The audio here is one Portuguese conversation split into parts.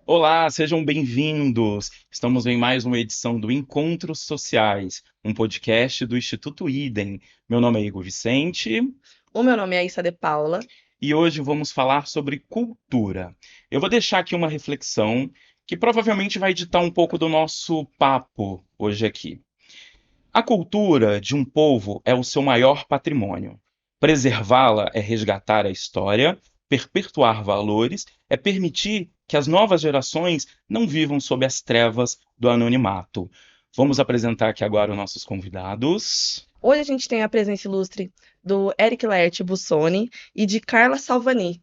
Olá, sejam bem-vindos. Estamos em mais uma edição do Encontros Sociais, um podcast do Instituto Idem. Meu nome é Igor Vicente O meu nome é Issa de Paula. e hoje vamos falar sobre cultura. Eu vou deixar aqui uma reflexão que provavelmente vai ditar um pouco do nosso papo hoje aqui. A cultura de um povo é o seu maior patrimônio. Preservá-la é resgatar a história, perpetuar valores, é permitir que as novas gerações não vivam sob as trevas do anonimato. Vamos apresentar aqui agora os nossos convidados. Hoje a gente tem a presença ilustre do Eric Laerte Bussoni e de Carla Salvani.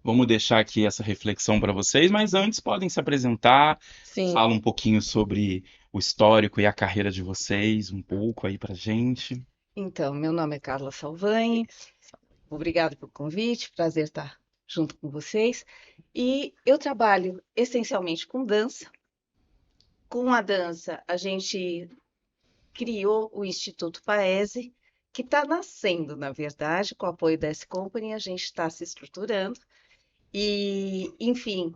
Vamos deixar aqui essa reflexão para vocês, mas antes podem se apresentar, Sim, fala um pouquinho sobre o histórico e a carreira de vocês, um pouco aí pra gente. Então, meu nome é Carla Salvani, obrigada pelo convite, prazer estar junto com vocês. E eu trabalho essencialmente com dança. Com a dança, a gente criou o Instituto Paese, que está nascendo, na verdade, com o apoio da S-Company, a gente está se estruturando. E, enfim,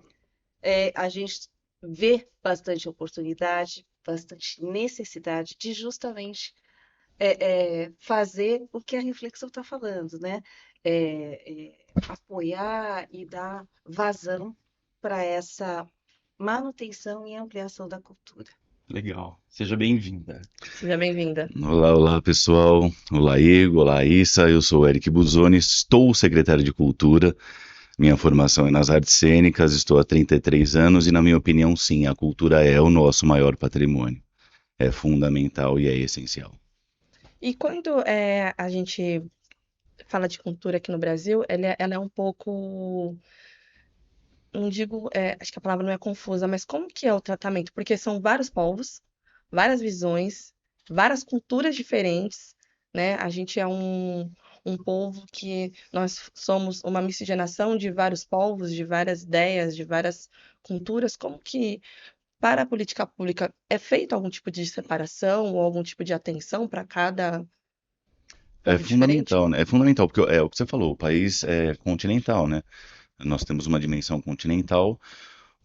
a gente vê bastante oportunidade, bastante necessidade de justamente fazer o que a reflexão está falando, né? Apoiar e dar vazão para essa manutenção e ampliação da cultura. Legal, seja bem-vinda. seja bem-vinda. Olá, olá pessoal. Olá, Igor. Olá, Issa. Eu sou o Eric Busoni, estou secretário de Cultura. Minha formação é nas artes cênicas, estou há 33 anos e, na minha opinião, sim, a cultura é o nosso maior patrimônio. É fundamental e é essencial. E quando a gente fala de cultura aqui no Brasil, ela é um pouco, não digo, acho que a palavra não é confusa, mas como que é o tratamento? Porque são vários povos, várias visões, várias culturas diferentes, né? A gente é um povo que nós somos uma miscigenação de vários povos, de várias ideias, de várias culturas. Como que, para a política pública, é feito algum tipo de separação ou algum tipo de atenção para cada É povo diferente? fundamental, né? É fundamental, porque é o que você falou, o país é continental, né? Nós temos uma dimensão continental.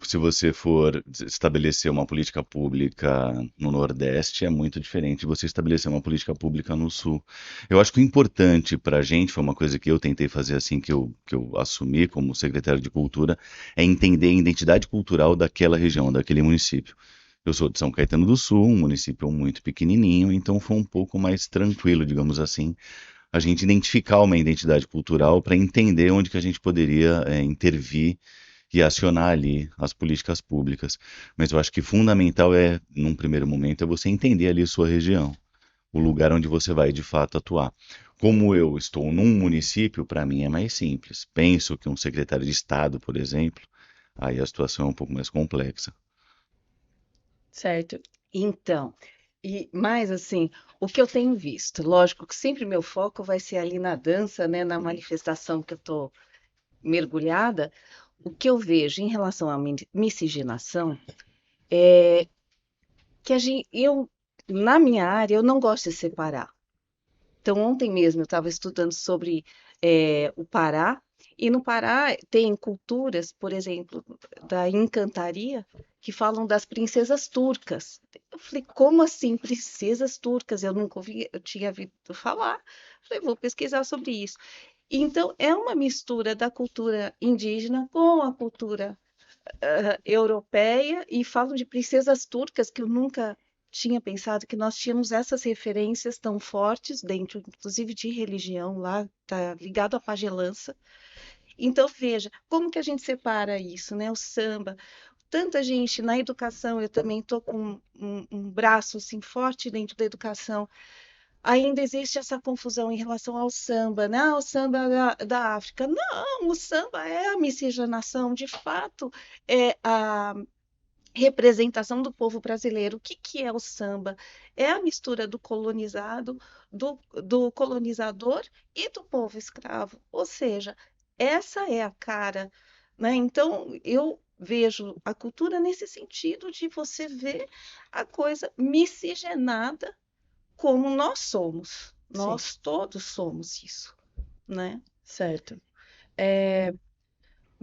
Se você for estabelecer uma política pública no Nordeste, é muito diferente de você estabelecer uma política pública no Sul. Eu acho que o importante para a gente, foi uma coisa que eu tentei fazer assim que eu assumi como secretário de Cultura, é entender a identidade cultural daquela região, daquele município. Eu sou de São Caetano do Sul, um município muito pequenininho, então foi um pouco mais tranquilo, digamos assim, a gente identificar uma identidade cultural para entender onde que a gente poderia intervir e acionar ali as políticas públicas. Mas eu acho que fundamental é, num primeiro momento, é você entender ali a sua região, o lugar onde você vai de fato atuar. Como eu estou num município, para mim é mais simples. Penso que um secretário de Estado, por exemplo, aí a situação é um pouco mais complexa. Certo. Então, mais assim, o que eu tenho visto, lógico que sempre meu foco vai ser ali na dança, né, na manifestação que eu estou mergulhada. O que eu vejo em relação à miscigenação é que na minha área, eu não gosto de separar. Então, ontem mesmo eu estava estudando sobre o Pará, e no Pará tem culturas, por exemplo, da encantaria, que falam das princesas turcas. Eu falei, como assim, princesas turcas? Eu nunca ouvi, eu tinha ouvido falar. Falei, vou pesquisar sobre isso. Então, é uma mistura da cultura indígena com a cultura europeia e falam de princesas turcas que eu nunca tinha pensado que nós tínhamos essas referências tão fortes dentro, inclusive de religião lá, tá ligado à pagelança. Então veja, como que a gente separa isso, né? O samba, tanta gente na educação, eu também estou com um braço assim forte dentro da educação. Ainda existe essa confusão em relação ao samba, né? Ah, o samba da África. Não, o samba é a miscigenação, de fato, é a representação do povo brasileiro. O que, que é o samba? É a mistura do colonizado, do colonizador e do povo escravo. Ou seja, essa é a cara, né? Então, eu vejo a cultura nesse sentido de você ver a coisa miscigenada como nós somos. Sim, Nós todos somos isso, né? certo.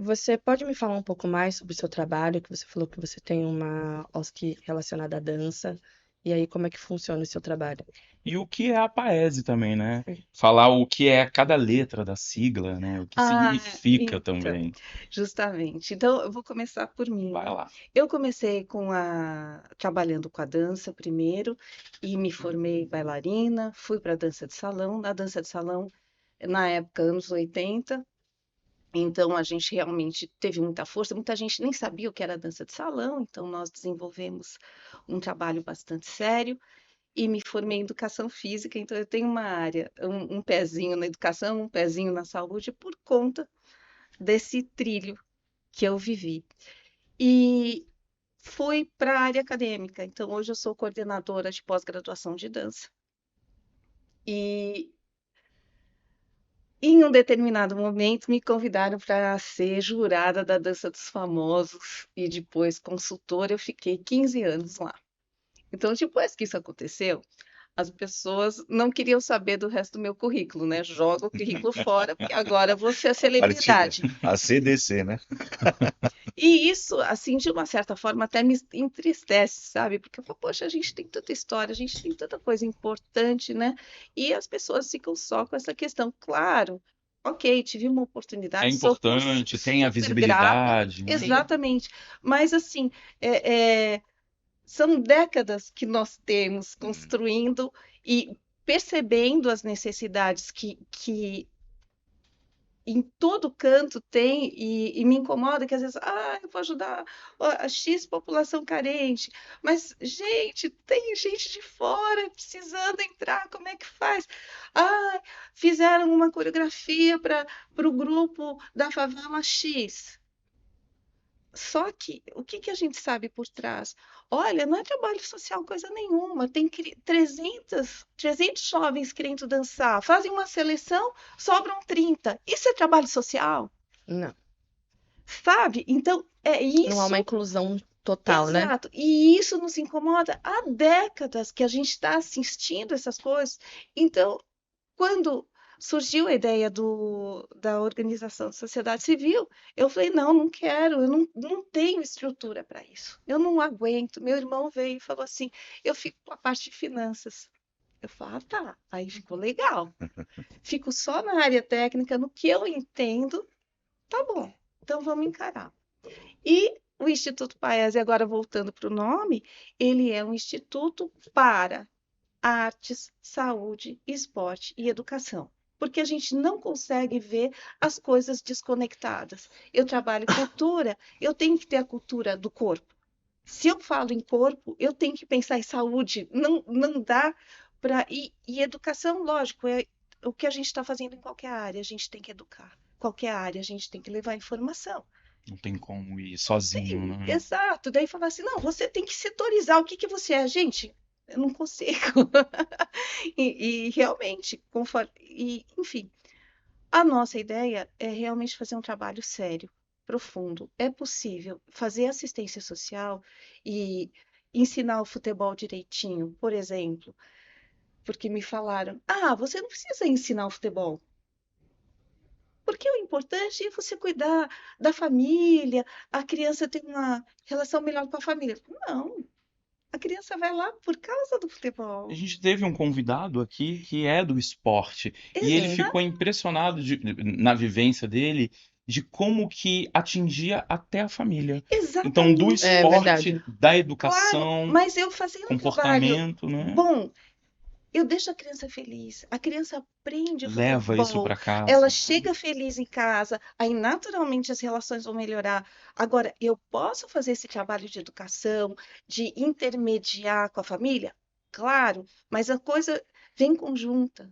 Você pode me falar um pouco mais sobre o seu trabalho, que você falou que você tem uma OSC relacionada à dança, e aí como é que funciona o seu trabalho? E o que é a Paese também, né? Falar o que é cada letra da sigla, né? O que Ah, significa então, também. justamente. Então, eu vou começar por mim, Vai né? lá. Eu comecei trabalhando com a dança primeiro e me formei bailarina, fui para a dança de salão. Na dança de salão, na época, anos 80, então a gente realmente teve muita força. Muita gente nem sabia o que era dança de salão, então nós desenvolvemos um trabalho bastante sério e me formei em educação física. Então eu tenho uma área, um pezinho na educação, um pezinho na saúde por conta desse trilho que eu vivi. E fui para a área acadêmica. Então, hoje eu sou coordenadora de pós-graduação de dança. E em um determinado momento me convidaram para ser jurada da Dança dos Famosos e depois consultora. Eu fiquei 15 anos lá. Então, depois que isso aconteceu, as pessoas não queriam saber do resto do meu currículo, né? Joga o currículo fora, porque agora você é celebridade. A CDC, né? E isso, assim, de uma certa forma, até me entristece, sabe? Porque eu falo, poxa, a gente tem tanta história, a gente tem tanta coisa importante, né? E as pessoas ficam só com essa questão. Claro, ok, tive uma É oportunidade, importante, tem a super grata, visibilidade, né? Sim. exatamente. Mas, assim, são décadas que nós temos construindo e percebendo as necessidades que em todo canto tem, e me incomoda que às vezes, eu vou ajudar a X população carente, mas, gente, tem gente de fora precisando entrar, como é que faz? Ah, fizeram uma coreografia para o grupo da favela X. Só que o que que a gente sabe por trás? Olha, não é trabalho social coisa nenhuma. Tem 300 jovens querendo dançar, fazem uma seleção, sobram 30. Isso é trabalho social, Não, sabe? Então, é não há uma isso, inclusão total, né? exato. E isso nos incomoda há décadas que a gente está assistindo essas coisas. Então, quando surgiu a ideia da organização da sociedade civil, eu falei, não, não quero, eu não tenho estrutura para isso, eu não aguento. Meu irmão veio e falou assim, eu fico com a parte de finanças. Eu falo, tá, aí ficou legal. Fico só na área técnica, no que eu entendo, tá bom, então vamos encarar. E o Instituto Paese, agora voltando para o nome, ele é um instituto para artes, saúde, esporte e educação. Porque a gente não consegue ver as coisas desconectadas. Eu trabalho cultura, eu tenho que ter a cultura do corpo. Se eu falo em corpo, eu tenho que pensar em saúde. Não dá para. E educação, lógico, é o que a gente está fazendo em qualquer área. A gente tem que educar. Qualquer área, a gente tem que levar informação. Não tem como ir sozinho, Sim, né? exato. Daí falar assim, não, você tem que setorizar o que que você é. Gente, eu não consigo. E realmente, enfim, a nossa ideia é realmente fazer um trabalho sério, profundo. É possível fazer assistência social e ensinar o futebol direitinho, por exemplo, porque me falaram: você não precisa ensinar o futebol. Porque o importante é você cuidar da família, a criança ter uma relação melhor com a família. Não, a criança vai lá por causa do A futebol. gente teve um convidado aqui que é do esporte e ele Sim, ficou impressionado na vivência dele de como que atingia até a família. Então, do Exatamente, é esporte, verdade. da claro, educação, mas eu fazia um trabalho comportamento, né? bom. Eu deixo a criança feliz. A criança aprende Leva isso futebol, para casa, ela né? chega feliz em casa, aí naturalmente as relações vão melhorar. Agora, eu posso fazer esse trabalho de educação, de intermediar com a família? Claro, mas a coisa vem conjunta.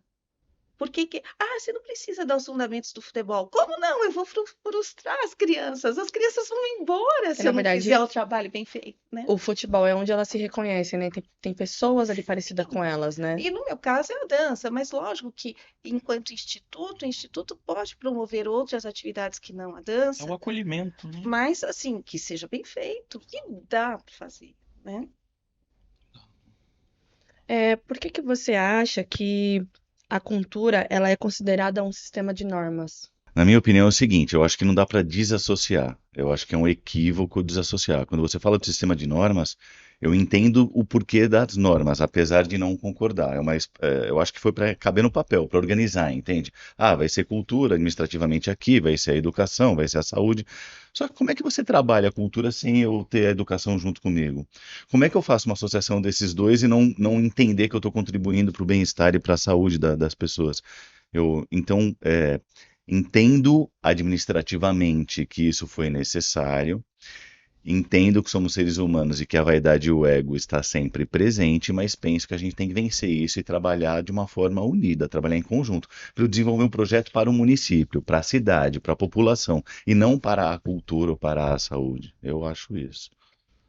Por que que... você não precisa dar os fundamentos do futebol. Como não? Eu vou frustrar as crianças. As crianças vão embora É, se na eu não fizer verdade, o trabalho bem feito, né? o futebol é onde elas se reconhecem, né? Tem pessoas ali parecidas com elas, né? E no meu caso é a dança, mas lógico que, enquanto instituto, o instituto pode promover outras atividades que não a É o dança, acolhimento, né? mas assim, que seja bem feito, que dá para fazer, né? Por que que você acha que a cultura ela é considerada um sistema de normas? Na minha opinião é o seguinte, eu acho que não dá para desassociar. Eu acho que é um equívoco desassociar. Quando você fala do sistema de normas, eu entendo o porquê das normas, apesar de não concordar. Eu acho que foi para caber no papel, para organizar, entende? Ah, vai ser cultura administrativamente aqui, vai ser a educação, vai ser a saúde. Só que como é que você trabalha a cultura sem eu ter a educação junto comigo? Como é que eu faço uma associação desses dois e não entender que eu estou contribuindo para o bem-estar e para a saúde das pessoas? Então, entendo administrativamente que isso foi necessário, entendo que somos seres humanos e que a vaidade e o ego está sempre presente, mas penso que a gente tem que vencer isso e trabalhar de uma forma unida, trabalhar em conjunto, para eu desenvolver um projeto para o município, para a cidade, para a população, e não para a cultura ou para a saúde. Eu acho isso.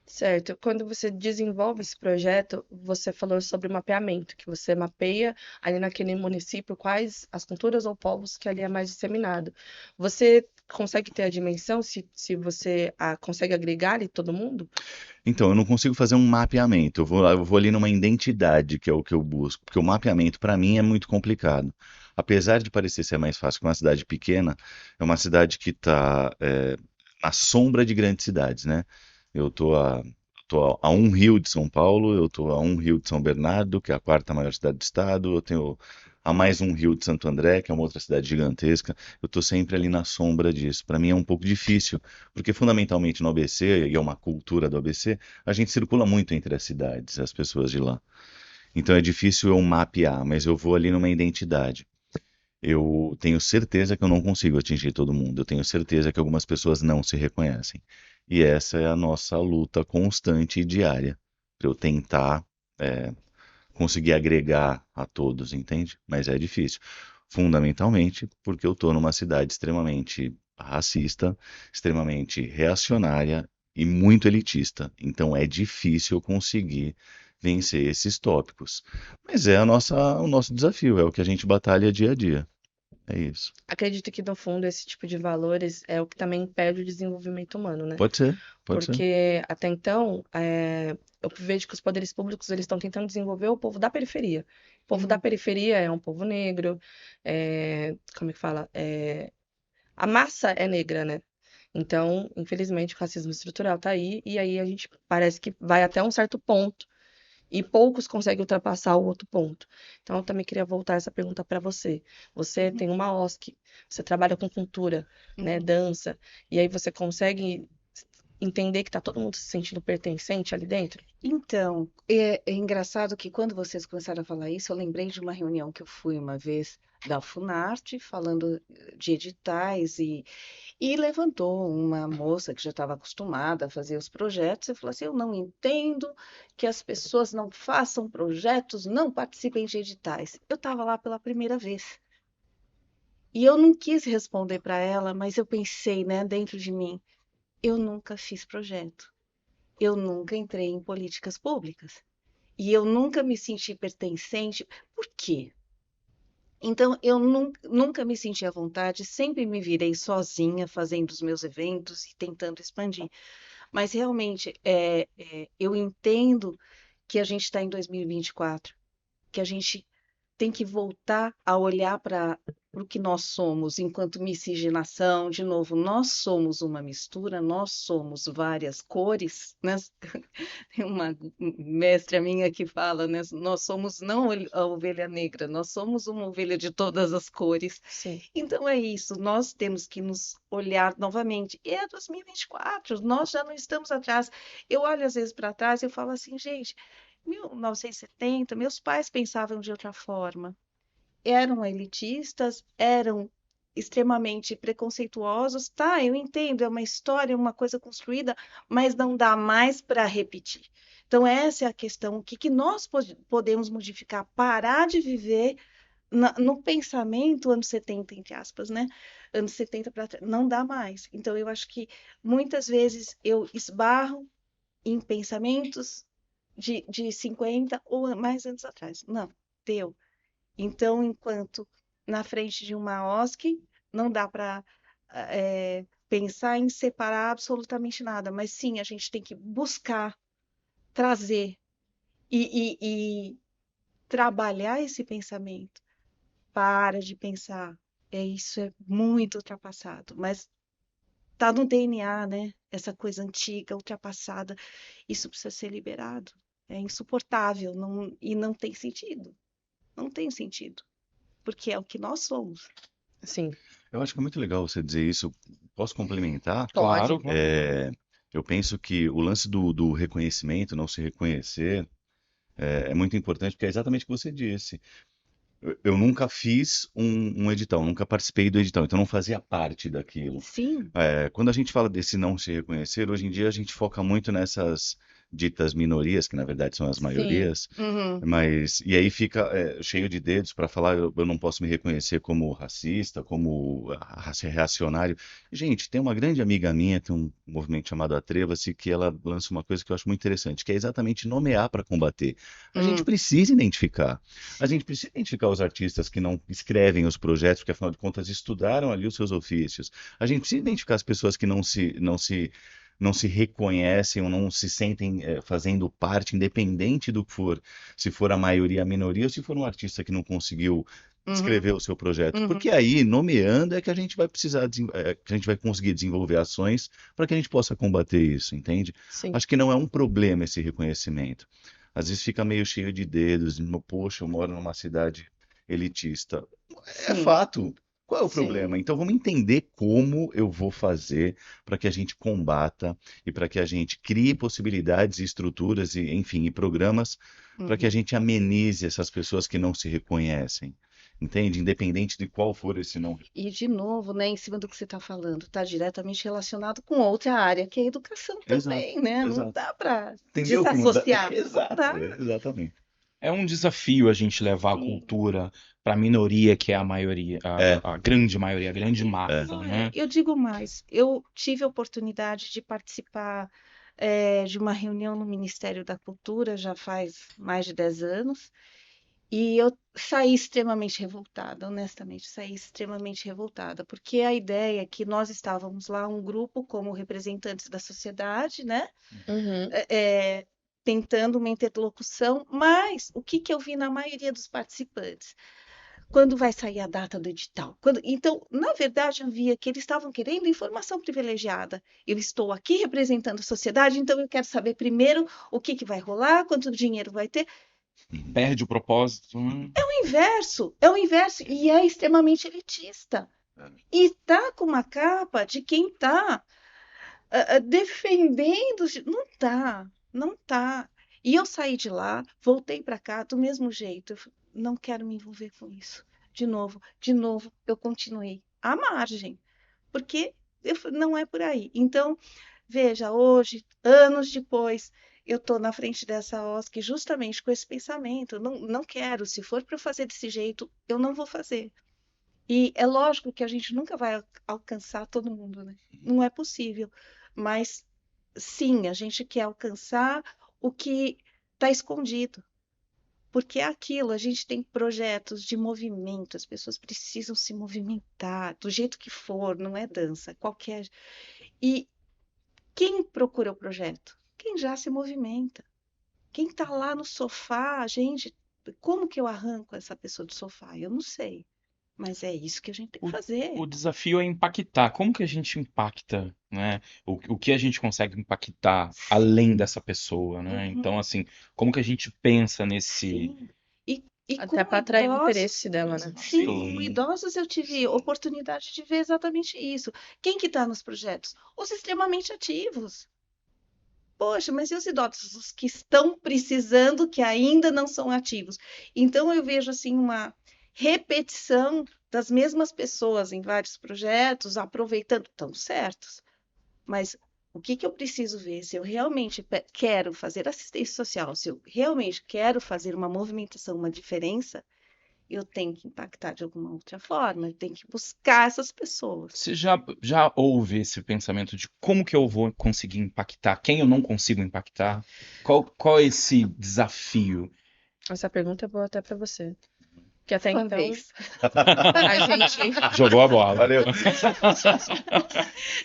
Certo. Quando você desenvolve esse projeto, você falou sobre mapeamento, que você mapeia ali naquele município quais as culturas ou povos que ali é mais disseminado. Você consegue ter a dimensão se você consegue agregar ali todo mundo? Então, eu não consigo fazer um mapeamento. Eu vou ali numa identidade, que é o que eu busco, porque o mapeamento, para mim, é muito complicado. Apesar de parecer ser mais fácil que uma cidade pequena, é uma cidade que está na sombra de grandes cidades, né? Eu tô a um rio de São Paulo, eu tô a um rio de São Bernardo, que é a quarta maior cidade do estado, eu tenho a mais um rio de Santo André, que é uma outra cidade gigantesca. Eu tô sempre ali na sombra disso. Para mim é um pouco difícil, porque fundamentalmente no ABC, e é uma cultura do ABC, a gente circula muito entre as cidades, as pessoas de lá. Então é difícil eu mapear, mas eu vou ali numa identidade. Eu tenho certeza que eu não consigo atingir todo mundo. Eu tenho certeza que algumas pessoas não se reconhecem. E essa é a nossa luta constante e diária, para eu tentar é, conseguir agregar a todos, entende? Mas é difícil. Fundamentalmente porque eu estou numa cidade extremamente racista, extremamente reacionária e muito elitista. Então é difícil eu conseguir vencer esses tópicos. Mas é o nosso desafio, é o que a gente batalha dia a dia. É isso. Acredito que, no fundo, esse tipo de valores é o que também impede o desenvolvimento humano, né? Pode ser, pode ser. Porque até então, eu vejo que os poderes públicos eles estão tentando desenvolver o povo da periferia. O povo da Uhum. periferia é um povo negro, como é que fala? A massa é negra, né? Então, infelizmente, o racismo estrutural tá aí, e aí a gente parece que vai até um certo ponto, e poucos conseguem ultrapassar o outro ponto. Então, eu também queria voltar essa pergunta para você. Você Uhum. tem uma OSC, você trabalha com cultura, né, Uhum. dança, e aí você consegue entender que tá todo mundo se sentindo pertencente ali dentro? Então, é engraçado que quando vocês começaram a falar isso, eu lembrei de uma reunião que eu fui uma vez da Funarte, falando de editais, e levantou uma moça que já estava acostumada a fazer os projetos e falou assim: Eu não entendo que as pessoas não façam projetos, não participem de editais. Eu estava lá pela primeira vez. E eu não quis responder para ela, mas eu pensei, né, dentro de mim, eu nunca fiz projeto. Eu nunca entrei em políticas públicas. E eu nunca me senti pertencente. Por quê? Então, eu nunca me senti à vontade, sempre me virei sozinha fazendo os meus eventos e tentando expandir. Mas realmente, eu entendo que a gente está em 2024, que a gente tem que voltar a olhar para o que nós somos enquanto miscigenação. De novo, nós somos uma mistura, nós somos várias cores, né? Tem uma mestra minha que fala, né? Nós somos não a ovelha negra, nós somos uma ovelha de todas as cores. Sim. Então é isso, nós temos que nos olhar novamente. E é 2024, nós já não estamos atrás. Eu olho às vezes para trás e eu falo assim, gente, 1970, meus pais pensavam de outra forma. Eram elitistas, eram extremamente preconceituosos. Tá, eu entendo, é uma história, uma coisa construída, mas não dá mais para repetir. Então, essa é a questão. O que que nós podemos modificar? Parar de viver no pensamento anos 70, entre aspas, né? Anos 70 para trás. Não dá mais. Então, eu acho que muitas vezes eu esbarro em pensamentos de 50 ou mais anos atrás. Não, deu. Então, enquanto na frente de uma OSC, não dá para pensar em separar absolutamente nada, mas sim, a gente tem que buscar, trazer e trabalhar esse pensamento. Para de pensar Isso é muito ultrapassado, mas tá no DNA, né? Essa coisa antiga, ultrapassada, isso precisa ser liberado. É insuportável, e não tem sentido. Não tem sentido, porque é o que nós somos. Sim, Eu acho que é muito legal você dizer isso. Posso complementar? Claro, pode. claro. Eu penso que o lance do reconhecimento, não se reconhecer, é muito importante, porque é exatamente o que você disse. Eu nunca fiz um edital, nunca participei do edital, então não fazia parte daquilo. Sim. Quando a gente fala desse não se reconhecer, hoje em dia a gente foca muito nessas ditas minorias, que na verdade são as Sim, maiorias, Uhum. mas e aí fica cheio de dedos para falar eu não posso me reconhecer como racista, como reacionário. Gente, tem uma grande amiga minha, tem um movimento chamado Atreva-se, que ela lança uma coisa que eu acho muito interessante, que é exatamente nomear para combater. A gente Hum. precisa identificar. A Sim. gente precisa identificar os artistas que não escrevem os projetos, porque afinal de contas estudaram ali os seus ofícios. A gente precisa identificar as pessoas que não se reconhecem ou não se sentem fazendo parte, independente do que for, se for a maioria, a minoria, ou se for um artista que não conseguiu Uhum. escrever o seu projeto. Uhum. Porque aí, nomeando, é que a gente vai precisar, que a gente vai conseguir desenvolver ações para que a gente possa combater isso, entende? sim. Acho que não é um problema esse reconhecimento. Às vezes fica meio cheio de dedos, poxa, eu moro numa cidade elitista. É Sim. fato. Qual é o Sim. problema? Então vamos entender como eu vou fazer para que a gente combata e para que a gente crie possibilidades e estruturas e, enfim, e programas para que a Uhum. gente amenize essas pessoas que não se reconhecem. Entende? Independente de qual for esse não. E, de novo, né, em cima do que você está falando, está diretamente relacionado com outra área, que é a educação Exato, também, né? Não exato. dá para Entendeu que muda? desassociar. Não Exato, dá. exatamente. É um desafio a gente levar a Sim. cultura para a minoria, que é a maioria, É, a grande maioria, a grande é. massa, Olha, né? eu digo mais, eu tive a oportunidade de participar de uma reunião no Ministério da Cultura já faz mais de 10 anos, e eu saí extremamente revoltada, honestamente, saí extremamente revoltada, porque a ideia é que nós estávamos lá, um grupo como representantes da sociedade, né, Uhum. tentando uma interlocução, mas o que que eu vi na maioria dos participantes? Quando vai sair a data do edital? Então, na verdade, eu via que eles estavam querendo informação privilegiada. Eu estou aqui representando a sociedade, então eu quero saber primeiro o que que vai rolar, quanto dinheiro vai ter. Perde o propósito, né? É o inverso, e é extremamente elitista. E tá com uma capa de quem tá defendendo. Não tá, não tá. E eu saí de lá, voltei para cá do mesmo jeito. Não quero me envolver com isso. De novo, eu continuei à margem, porque não é por aí. Então, veja, hoje, anos depois, eu estou na frente dessa OSC justamente com esse pensamento. Não, não quero, se for para eu fazer desse jeito, eu não vou fazer. E é lógico que a gente nunca vai alcançar todo mundo, né? Não é possível. Mas sim, a gente quer alcançar o que está escondido. Porque é aquilo, a gente tem projetos de movimento, as pessoas precisam se movimentar, do jeito que for, não é dança, qualquer. E quem procura o projeto? Quem já se movimenta. Quem está lá no sofá, gente, como que eu arranco essa pessoa do sofá? Eu não sei. Mas é isso que a gente tem que O, fazer. o desafio é impactar. Como que a gente impacta, né? O que a gente consegue impactar além dessa pessoa, né? Uhum. Então, assim, como que a gente pensa nesse... Sim. E Até com para atrair o idosos, interesse dela, né? sim, com Sim, idosos eu tive oportunidade de ver exatamente isso. Quem que está nos projetos? Os extremamente ativos. Poxa, mas e os idosos, os que estão precisando, que ainda não são ativos? Então eu vejo assim uma repetição das mesmas pessoas em vários projetos, aproveitando, estão certos. Mas o que que eu preciso ver? Se eu realmente quero fazer assistência social, se eu realmente quero fazer uma movimentação, uma diferença, eu tenho que impactar de alguma outra forma, eu tenho que buscar essas pessoas. você já houve esse pensamento de como que eu vou conseguir impactar? Quem eu não consigo impactar? Qual é esse desafio? Essa pergunta é boa até para você. Que até Uma então vez. a gente. Jogou a bola. Valeu.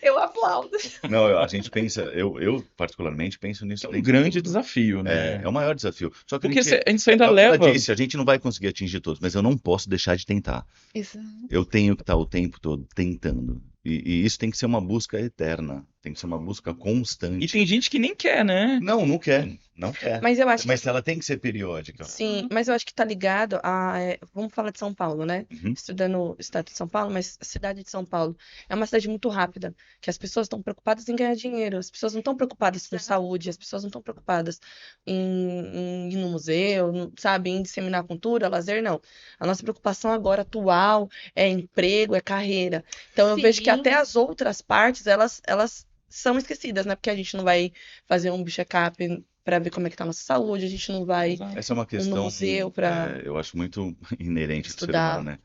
Eu aplaudo. Não, a gente pensa, eu particularmente penso nisso É um dentro de grande tudo. desafio, É né? o maior desafio. Só que a Porque gente, isso ainda é o que ela leva. disse, a gente não vai conseguir atingir todos, mas eu não posso deixar de tentar. Exato. Eu tenho que estar o tempo todo tentando. E isso tem que ser uma busca eterna, tem que ser uma busca E constante. tem gente que nem quer, né? Não quer, não quer. Mas eu acho que Mas ela tem que ser periódica. sim, mas eu acho que tá ligado a. Vamos falar de São Paulo, né? Uhum. Estudando o estado de São Paulo, mas a cidade de São Paulo é uma cidade muito rápida, que as pessoas estão preocupadas em ganhar dinheiro, as pessoas não estão preocupadas com saúde, as pessoas não estão preocupadas em ir no museu, sabe, em disseminar cultura, lazer, não. A nossa preocupação agora atual é emprego, é carreira. Então eu vejo que até Sim. as outras partes, elas são esquecidas, né? Porque a gente não vai fazer um check-up para ver como é que tá a nossa saúde, a gente não vai Exato. Essa é uma no questão, museu para eu acho muito inerente do ser humano, estudar. né?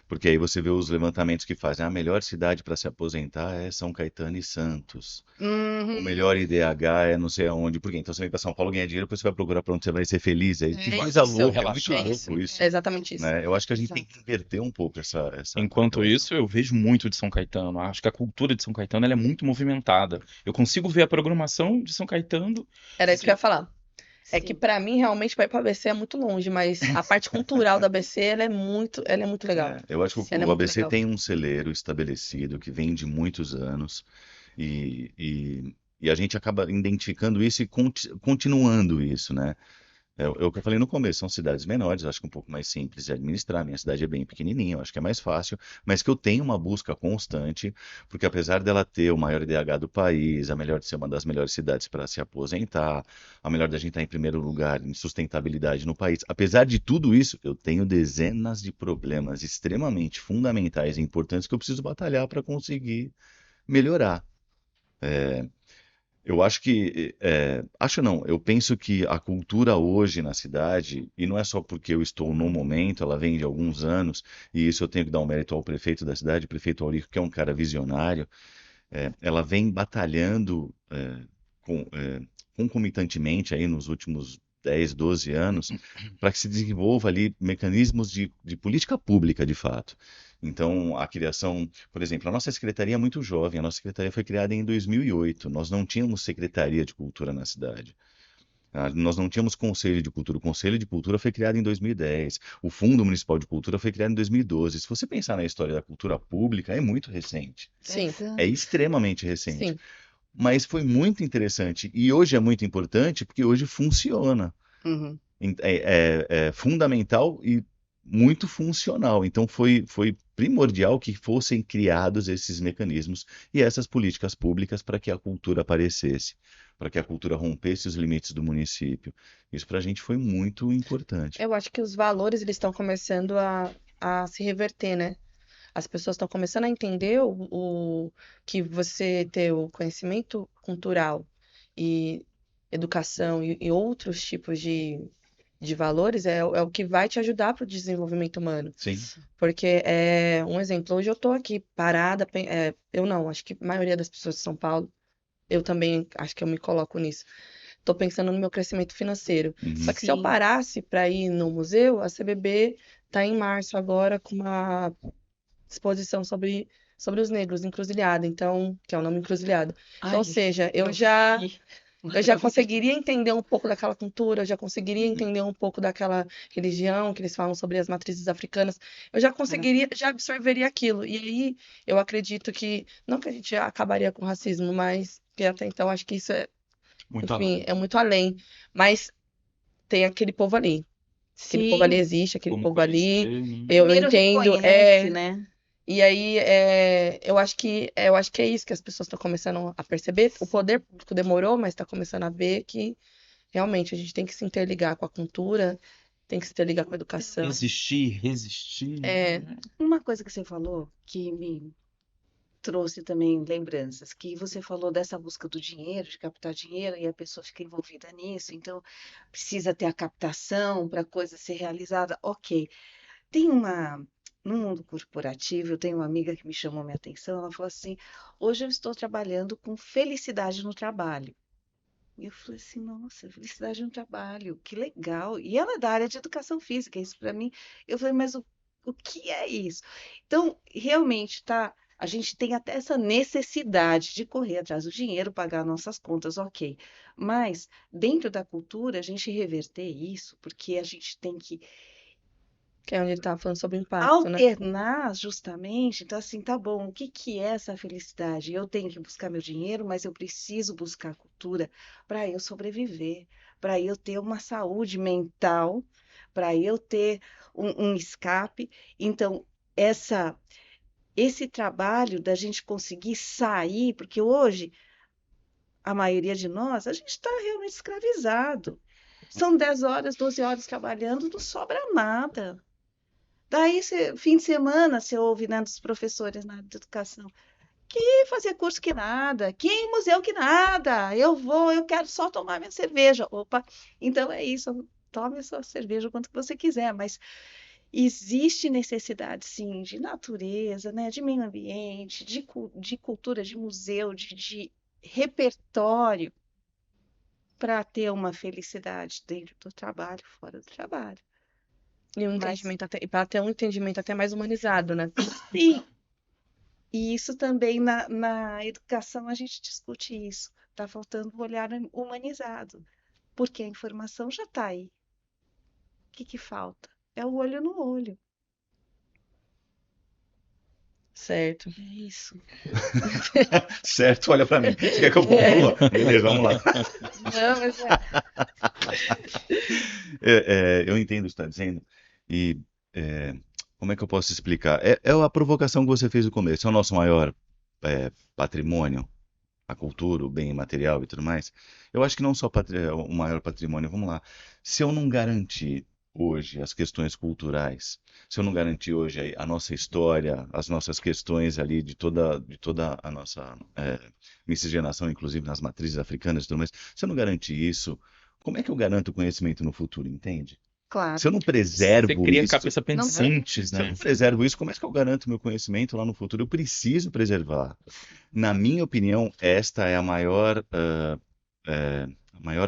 Porque aí você vê os levantamentos que fazem. A melhor cidade para se aposentar é São Caetano e Santos. O Uhum. melhor IDH é não sei aonde. Por quê? Então você vem para São Paulo ganhar dinheiro, depois você vai procurar para onde você vai ser feliz. É que É coisa isso, louca, é muito relaxar. louco isso, é exatamente isso. né? Eu acho que a gente tem Exato. que inverter um pouco essa Enquanto relação. isso, eu vejo muito de São Caetano. Acho que a cultura de São Caetano ela é muito movimentada. Eu consigo ver a programação de São Caetano. Era isso que eu ia falar. É que Sim. pra mim realmente para ir para ABC é muito longe, mas a parte cultural da ABC ela é muito legal. Eu acho que Ela é o muito ABC legal. tem um celeiro estabelecido que vem de muitos anos e a gente acaba identificando isso e continuando isso, né? É o que eu falei no começo, são cidades menores, eu acho que um pouco mais simples de administrar. Minha cidade é bem pequenininha, eu acho que é mais fácil, mas que eu tenho uma busca constante, porque apesar dela ter o maior IDH do país, a melhor de ser uma das melhores cidades para se aposentar, a melhor da gente estar em primeiro lugar em sustentabilidade no país, apesar de tudo isso, eu tenho dezenas de problemas extremamente fundamentais e importantes que eu preciso batalhar para conseguir melhorar. Eu acho que, acho não, eu penso que a cultura hoje na cidade, e não é só porque eu estou no momento, ela vem de alguns anos, e isso eu tenho que dar um mérito ao prefeito da cidade, o prefeito Aurico, que é um cara visionário, ela vem batalhando concomitantemente aí nos últimos 10, 12 anos para que se desenvolva ali mecanismos de política pública, de fato. Então, a criação, por exemplo, a nossa secretaria é muito jovem, a nossa secretaria foi criada em 2008, nós não tínhamos secretaria de cultura na cidade. Nós não tínhamos Conselho de Cultura. O Conselho de Cultura foi criado em 2010. O Fundo Municipal de Cultura foi criado em 2012. Se você pensar na história da cultura pública, é muito recente. Sim, É Exato. extremamente recente. sim. Mas foi muito interessante. E hoje é muito importante porque hoje funciona. Uhum. É fundamental e muito funcional. Então foi primordial que fossem criados esses mecanismos e essas políticas públicas para que a cultura aparecesse, para que a cultura rompesse os limites do município. Isso para a gente foi muito importante. Eu acho que os valores eles estão começando a se reverter, né? As pessoas estão começando a entender que você ter o conhecimento cultural e educação e outros tipos de valores é o que vai te ajudar para o desenvolvimento humano. Sim, Porque, um exemplo, hoje eu estou aqui parada, eu não, acho que a maioria das pessoas de São Paulo, eu também acho que eu me coloco nisso. Estou pensando no meu crescimento financeiro. Só uhum, que se eu Sim. parasse para ir no museu, a CBB está em março agora com uma exposição sobre os negros, Encruzilhada, então, que é o nome Encruzilhada. Então, ou Ai, seja, eu eu já vi. eu já conseguiria entender um pouco daquela cultura, eu já conseguiria uhum. entender um pouco daquela religião que eles falam sobre as matrizes africanas. Eu já conseguiria, já absorveria aquilo. E aí eu acredito que, não que a gente acabaria com o racismo, mas que até então acho que isso Muito enfim, além. é muito além. Mas tem aquele povo ali. Aquele povo ali Sim. existe, aquele Como povo ali. conhecer, né? Eu Primeiro entendo, reconhece, né? e aí, eu acho que é isso que as pessoas estão começando a perceber. O poder público demorou, mas está começando a ver que realmente a gente tem que se interligar com a cultura, tem que se interligar com a educação. Existir, resistir, É, né? Uma coisa que você falou que me trouxe também lembranças, que você falou dessa busca do dinheiro, de captar dinheiro, e a pessoa fica envolvida nisso, então precisa ter a captação para a coisa ser realizada. Ok. Tem uma. No mundo corporativo, eu tenho uma amiga que me chamou minha atenção, ela falou assim: hoje eu estou trabalhando com felicidade no trabalho. E eu falei assim, nossa, felicidade no trabalho, que legal. E ela é da área de educação física, isso para mim. Eu falei, mas o que é isso? Então, realmente, tá? A gente tem até essa necessidade de correr atrás do dinheiro, pagar nossas contas, ok. Mas, dentro da cultura, a gente reverter isso, porque a gente tem que Que é onde ele estava falando sobre o impacto, né? alternar justamente. Então, assim, tá bom, o que que é essa felicidade? Eu tenho que buscar meu dinheiro, mas eu preciso buscar cultura para eu sobreviver, para eu ter uma saúde mental, para eu ter um escape. Então, esse trabalho da gente conseguir sair, porque hoje a maioria de nós, a gente está realmente escravizado. São 10 horas, 12 horas trabalhando, não sobra nada. Daí, fim de semana, você ouve, né, dos professores na área de educação, que fazer curso que nada, que ir em museu que nada, eu quero só tomar minha cerveja. Opa, então é isso, tome a sua cerveja o quanto que você quiser, mas existe necessidade, sim, de natureza, né, de meio ambiente, de cultura, de museu, de repertório para ter uma felicidade dentro do trabalho, fora do trabalho. E um Mas, entendimento até, e para ter um entendimento até mais humanizado, né? sim, e isso também na educação a gente discute isso. Está faltando o olhar humanizado, porque a informação já está aí. O que que falta? É o olho no olho. Certo. É isso. Certo, olha pra mim. Você quer que eu conclua? Beleza, vamos lá. Não, mas Eu entendo o que você está dizendo. E é, como é que eu posso explicar? É a provocação que você fez no começo. É o nosso maior patrimônio, a cultura, o bem material e tudo mais. Eu acho que não só o maior patrimônio. Vamos lá. Se eu não garantir hoje as questões culturais, se eu não garantir hoje a nossa história, as nossas questões ali de toda a nossa miscigenação, inclusive nas matrizes africanas e tudo mais, se eu não garantir isso, como é que eu garanto o conhecimento no futuro, entende? Claro. Se eu não Você preservo cria isso, cabeça Não pensante, se eu né? não preservo isso, como é que eu garanto meu conhecimento lá no futuro? Eu preciso preservar. Na minha opinião, esta é a maior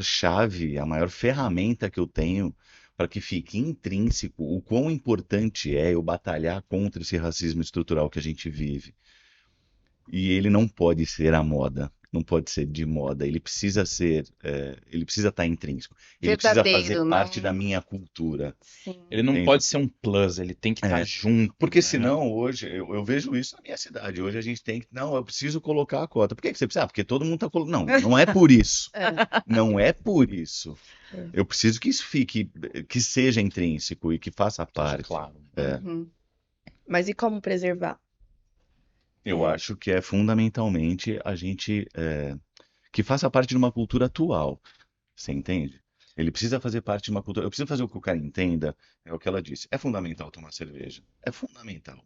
chave, a maior ferramenta que eu tenho para que fique intrínseco o quão importante é eu batalhar contra esse racismo estrutural que a gente vive. E ele não pode ser a moda, não pode ser de moda. Ele precisa estar intrínseco. Ele precisa fazer verdadeiro, parte não. da minha cultura. Sim. Ele não Entende? pode ser um plus, ele tem que estar É, junto, porque né? senão hoje, eu vejo isso na minha cidade. Hoje a gente tem que, não, eu preciso colocar a cota. Por que que você precisa? Ah, porque todo mundo está colocando. Não, não é por isso. É. Não é por isso. É. Eu preciso que isso fique, que seja intrínseco e que faça Deixa parte. claro. Uhum. Mas e como preservar? Eu É, acho que é fundamentalmente a gente que faça parte de uma cultura atual. Você entende? Ele precisa fazer parte de uma cultura. Eu preciso fazer o que o cara entenda, é o que ela disse. É fundamental tomar cerveja. É fundamental.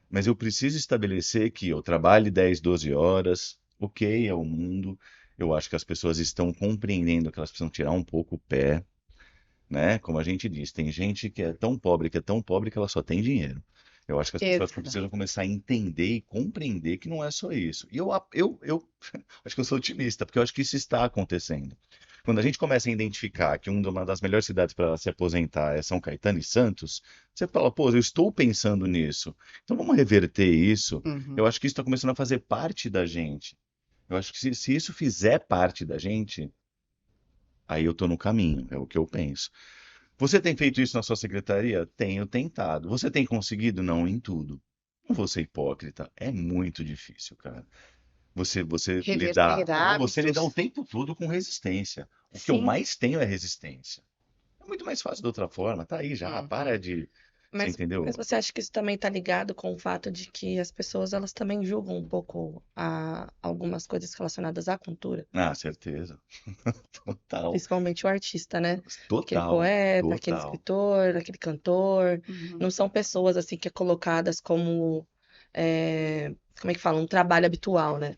Mas eu preciso estabelecer que eu trabalhe 10, 12 horas, ok, é o mundo. Eu acho que as pessoas estão compreendendo que elas precisam tirar um pouco o pé, né? Como a gente diz, tem gente que é tão pobre, que é tão pobre que ela só tem dinheiro. Eu acho que as pessoas Exato. precisam começar a entender e compreender que não é só isso. E eu acho que eu sou otimista, porque eu acho que isso está acontecendo. Quando a gente começa a identificar que uma das melhores cidades para se aposentar é São Caetano e Santos, você fala, pô, eu estou pensando nisso. Então vamos reverter isso. Uhum. Eu acho que isso está começando a fazer parte da gente. Eu acho que se isso fizer parte da gente, aí eu estou no caminho, é o que eu penso. Você tem feito isso na sua secretaria? Tenho tentado. Você tem conseguido? Não em tudo. Não vou ser hipócrita. É muito difícil, cara. Você lidar, Reverter não, você lidar o hábitos. tempo todo com resistência. O que eu Sim. mais tenho é resistência. É muito mais fácil de outra forma. Tá aí já. Para Uhum. de. Você mas entendeu? você acha que isso também está ligado com o fato de que as pessoas elas também julgam um pouco algumas coisas relacionadas à cultura, Ah, certeza. Total. principalmente o artista, né? Aquele Total. poeta, aquele Total. escritor, aquele cantor, Uhum. não são pessoas assim que é colocadas como, como é que fala, um trabalho habitual, né?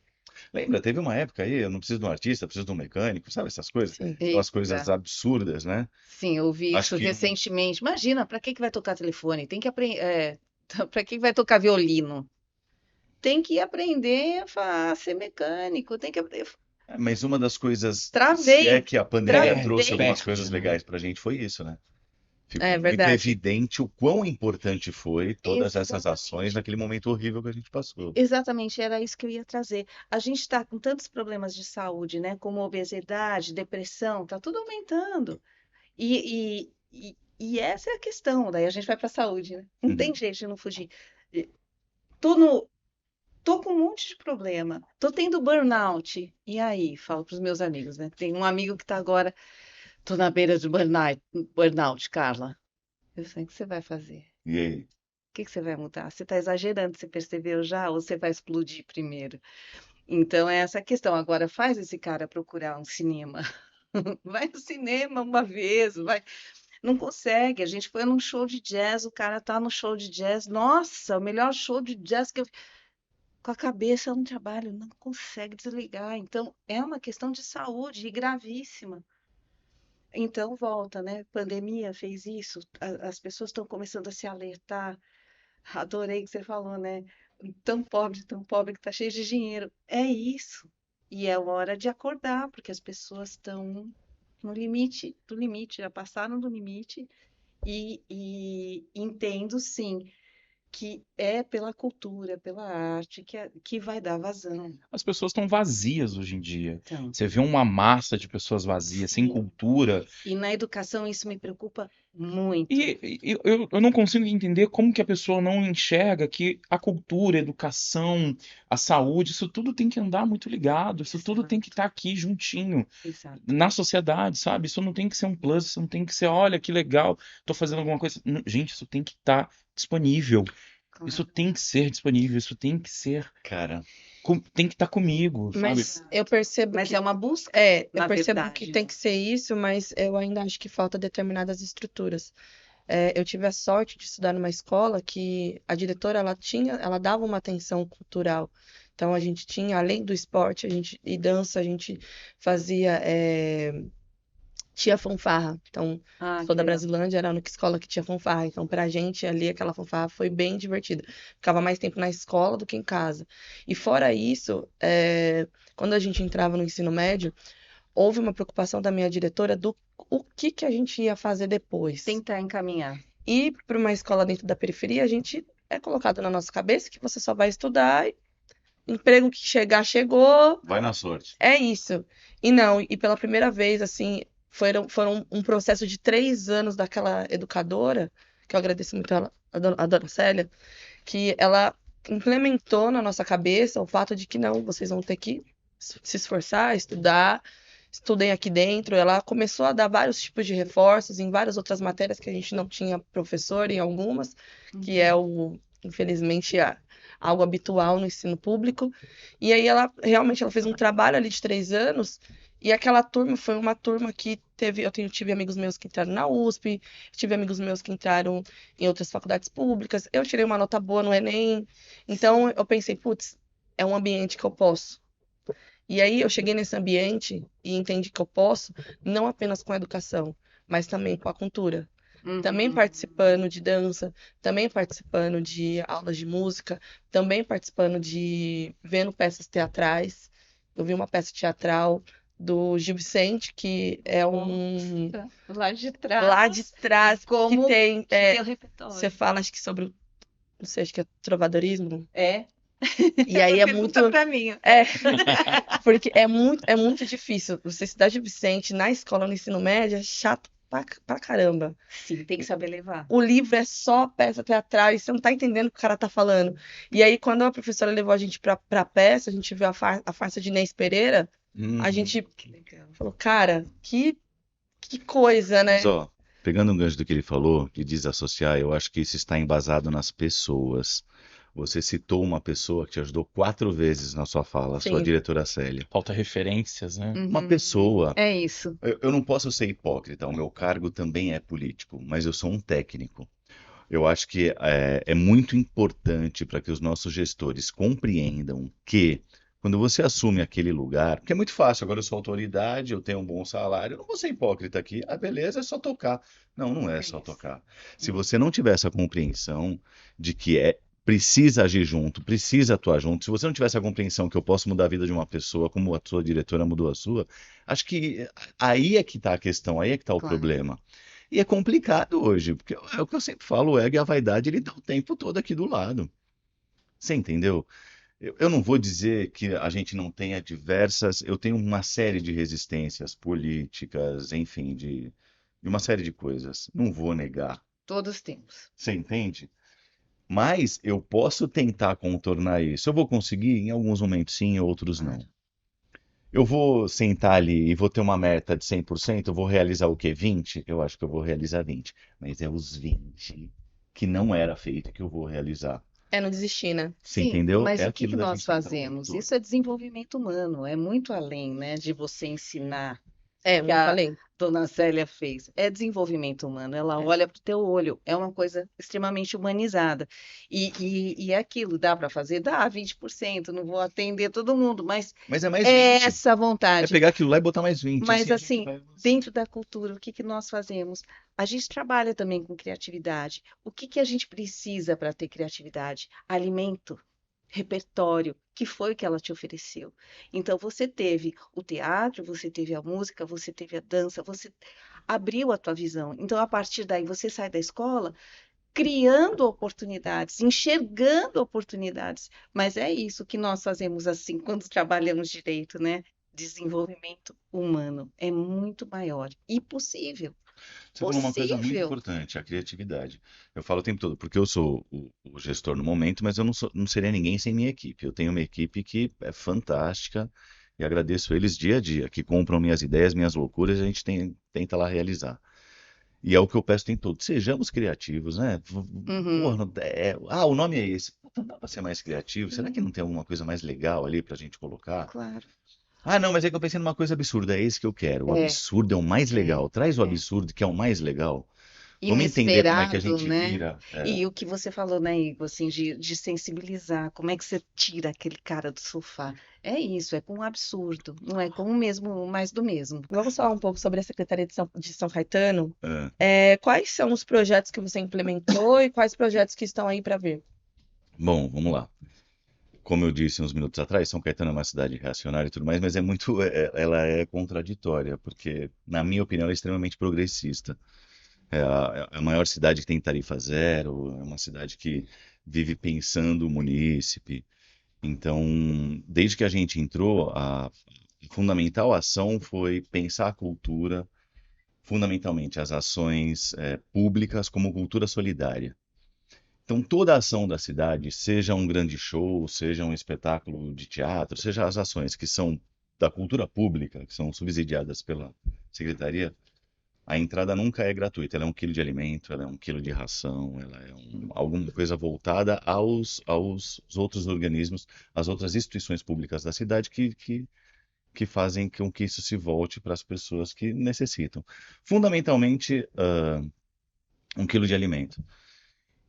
Lembra, teve uma época aí, eu não preciso de um artista, eu preciso de um mecânico, sabe essas coisas? Sim. Aquelas coisas Eita. absurdas, né? Sim, eu ouvi Acho isso que recentemente. Imagina, para que que vai tocar telefone? Tem que aprender. Para que que vai tocar violino? Tem que aprender a ser mecânico. Tem que aprender. Mas uma das coisas, se Travei, é que a pandemia trouxe travei. algumas coisas legais pra gente, foi isso, né? Ficou É muito verdade. evidente o quão importante foi todas essas ações Exatamente. naquele momento horrível que a gente passou. Exatamente, era isso que eu ia trazer. A gente está com tantos problemas de saúde, né? Como obesidade, depressão, está tudo aumentando. E essa é a questão. Daí a gente vai para a saúde, né? Não tem Uhum. jeito de não fugir. E Tô no, tô com um monte de problema. Tô tendo burnout. E aí? Falo para os meus amigos, né? Tem um amigo que está agora. Tô na beira de burnout, Carla. Eu sei o que você vai fazer. E aí? O que você vai mudar? Você está exagerando, você percebeu já? Ou você vai explodir primeiro? Então, é essa a questão. Agora, faz esse cara procurar um cinema. Vai no cinema uma vez, vai. Não consegue. A gente foi num show de jazz, o cara tá no show de jazz. Nossa, o melhor show de jazz que eu. Com a cabeça no trabalho, não consegue desligar. Então, é uma questão de saúde e gravíssima. Então, volta, né? Pandemia fez isso, as pessoas estão começando a se alertar. Adorei que você falou, né? Tão pobre que tá cheio de dinheiro. É isso. E é hora de acordar, porque as pessoas estão no limite do limite, já passaram do limite. E entendo, sim, que é pela cultura, pela arte que vai dar vazão. As pessoas estão vazias hoje em dia. Então, Você vê uma massa de pessoas vazias, sem sim. cultura. E na educação isso me preocupa muito. Eu não consigo entender como que a pessoa não enxerga que a cultura, a educação, a saúde, isso tudo tem que andar muito ligado, isso tudo tem que Exato, estar aqui juntinho, exato. na sociedade, sabe? Isso não tem que ser um plus, isso não tem que ser, olha que legal, tô fazendo alguma coisa. Gente, isso tem que estar disponível. Isso Claro. tem que ser disponível, isso tem que ser, Cara, tem que estar comigo, sabe? Mas eu percebo Mas que é uma busca, eu na percebo que verdade, tem né? que ser isso, mas eu ainda acho que falta determinadas estruturas. Eu tive a sorte de estudar numa escola que a diretora ela dava uma atenção cultural. Então a gente tinha, além do esporte, e dança, a gente fazia tinha fanfarra. Então, Ah, sou que da legal. Brasilândia, era a única escola que tinha fanfarra. Então, pra gente ali, aquela fanfarra foi bem divertida. Ficava mais tempo na escola do que em casa. E fora isso, quando a gente entrava no ensino médio, houve uma preocupação da minha diretora do o que que a gente ia fazer depois. Tentar encaminhar. E para uma escola dentro da periferia, a gente é colocado na nossa cabeça que você só vai estudar, e emprego que chegar, chegou, vai na sorte. é isso. E não, e pela primeira vez, assim, foram um processo de 3 anos daquela educadora, que eu agradeço muito ela, a dona Célia, que ela implementou na nossa cabeça o fato de que não, vocês vão ter que se esforçar, estudar, estudem aqui dentro. Ela começou a dar vários tipos de reforços em várias outras matérias que a gente não tinha professor em algumas, que é infelizmente, algo habitual no ensino público. E aí ela realmente ela fez um trabalho ali de 3 anos. E aquela turma foi uma turma que tive amigos meus que entraram na USP, tive amigos meus que entraram em outras faculdades públicas. Eu tirei uma nota boa no Enem. Então eu pensei, putz, é um ambiente que eu posso. E aí eu cheguei nesse ambiente e entendi que eu posso, não apenas com a educação, mas também com a cultura. Também Uhum. participando de dança, também participando de aulas de música, também participando vendo peças teatrais. Eu vi uma peça teatral do Gil Vicente, que é um Nossa, lá de lá de trás, trás, que como tem, que tem o você repertório. fala, acho que sobre, não sei, acho que é trovadorismo. É? E aí Uma é pergunta muito, para mim. é, porque é muito difícil. Você estudar Gil Vicente na escola, no ensino médio, é chato pra caramba. Sim, tem que saber levar. O livro é só peça teatral e você não tá entendendo o que o cara tá falando. E aí, quando a professora levou a gente pra peça, a gente viu a farsa de Inês Pereira, a gente Que legal. falou, cara, que coisa, né? Mas, ó, pegando um gancho do que ele falou, de desassociar, eu acho que isso está embasado nas pessoas. Você citou uma pessoa que te ajudou 4 vezes na sua fala, a sua Sim. diretora Célia. Falta referências, né? Uma pessoa. É isso. Eu não posso ser hipócrita, o meu cargo também é político, mas eu sou um técnico. Eu acho que é muito importante para que os nossos gestores compreendam que quando você assume aquele lugar, porque é muito fácil, agora eu sou autoridade, eu tenho um bom salário, eu não vou ser hipócrita aqui, ah, beleza, é só tocar. Não, não é só isso. tocar. Se você não tiver essa compreensão de que precisa agir junto, precisa atuar junto. Se você não tivesse a compreensão que eu posso mudar a vida de uma pessoa, como a sua diretora mudou a sua, acho que aí é que está a questão, aí é que está o Claro. problema. E é complicado hoje, porque é o que eu sempre falo, o ego e a vaidade, ele tá o tempo todo aqui do lado. Você entendeu? Eu não vou dizer que a gente não tenha diversas. Eu tenho uma série de resistências políticas, enfim, de uma série de coisas. Não vou negar. Todos temos. Você entende? Mas eu posso tentar contornar isso. Eu vou conseguir em alguns momentos sim, em outros não. Eu vou sentar ali e vou ter uma meta de 100%, eu vou realizar o quê? 20? Eu acho que eu vou realizar 20. Mas é os 20 que não era feito que eu vou realizar. É não desistir, né? Você Sim, entendeu? mas É o que aquilo que da nós gente tentar o tempo fazemos? todo. Isso é desenvolvimento humano, é muito além, né, de você ensinar É, que eu a falei. dona Célia fez. É desenvolvimento humano, ela É. olha para o teu olho, é uma coisa extremamente humanizada. E é aquilo, dá para fazer? Dá, 20%, não vou atender todo mundo, mas Mas é mais é 20. essa É vontade. pegar aquilo lá e botar mais 20. Mas Assim a gente assim, vai. dentro da cultura, o que que nós fazemos? A gente trabalha também com criatividade. O que que a gente precisa para ter criatividade? Alimento, repertório, que foi o que ela te ofereceu. Então você teve o teatro, você teve a música, você teve a dança, você abriu a tua visão. Então a partir daí você sai da escola criando oportunidades, enxergando oportunidades. Mas é isso que nós fazemos assim quando trabalhamos direito, né? Desenvolvimento humano é muito maior e possível. Você falou uma coisa muito Possível. importante, a criatividade. Eu falo o tempo todo, porque eu sou o gestor no momento, mas eu não seria ninguém sem minha equipe. Eu tenho uma equipe que é fantástica e agradeço eles dia a dia, que compram minhas ideias, minhas loucuras, e a gente tenta lá realizar. E é o que eu peço o tempo todo. Sejamos criativos, né? Uhum. Porra, o nome é esse. Puta, dá pra ser mais criativo? Será que não tem alguma coisa mais legal ali pra gente colocar? Claro. Ah, não, mas é que eu pensei numa coisa absurda. É esse que eu quero. O É, absurdo é o mais legal. Traz o é. absurdo, que é o mais legal. Vamos entender como é que a Inesperado, gente né? vira. E o que você falou, né, Igor, assim, de sensibilizar, como é que você tira aquele cara do sofá? É isso, é com um absurdo, não é com o mesmo, mais do mesmo. Vamos falar um pouco sobre a Secretaria de São Caetano. É. Quais são os projetos que você implementou e quais projetos que estão aí para ver? Bom, vamos lá. Como eu disse uns minutos atrás, São Caetano é uma cidade reacionária e tudo mais, mas ela é contraditória, porque, na minha opinião, ela é extremamente progressista. É a maior cidade que tem tarifa zero, é uma cidade que vive pensando o munícipe. Então, desde que a gente entrou, a fundamental ação foi pensar a cultura, fundamentalmente as ações públicas como cultura solidária. Então, toda a ação da cidade, seja um grande show, seja um espetáculo de teatro, seja as ações que são da cultura pública, que são subsidiadas pela secretaria, a entrada nunca é gratuita. Ela é 1 quilo de alimento, ela é 1 quilo de ração, ela é alguma coisa voltada aos outros organismos, às outras instituições públicas da cidade que fazem com que isso se volte para as pessoas que necessitam. Fundamentalmente, 1 quilo de alimento.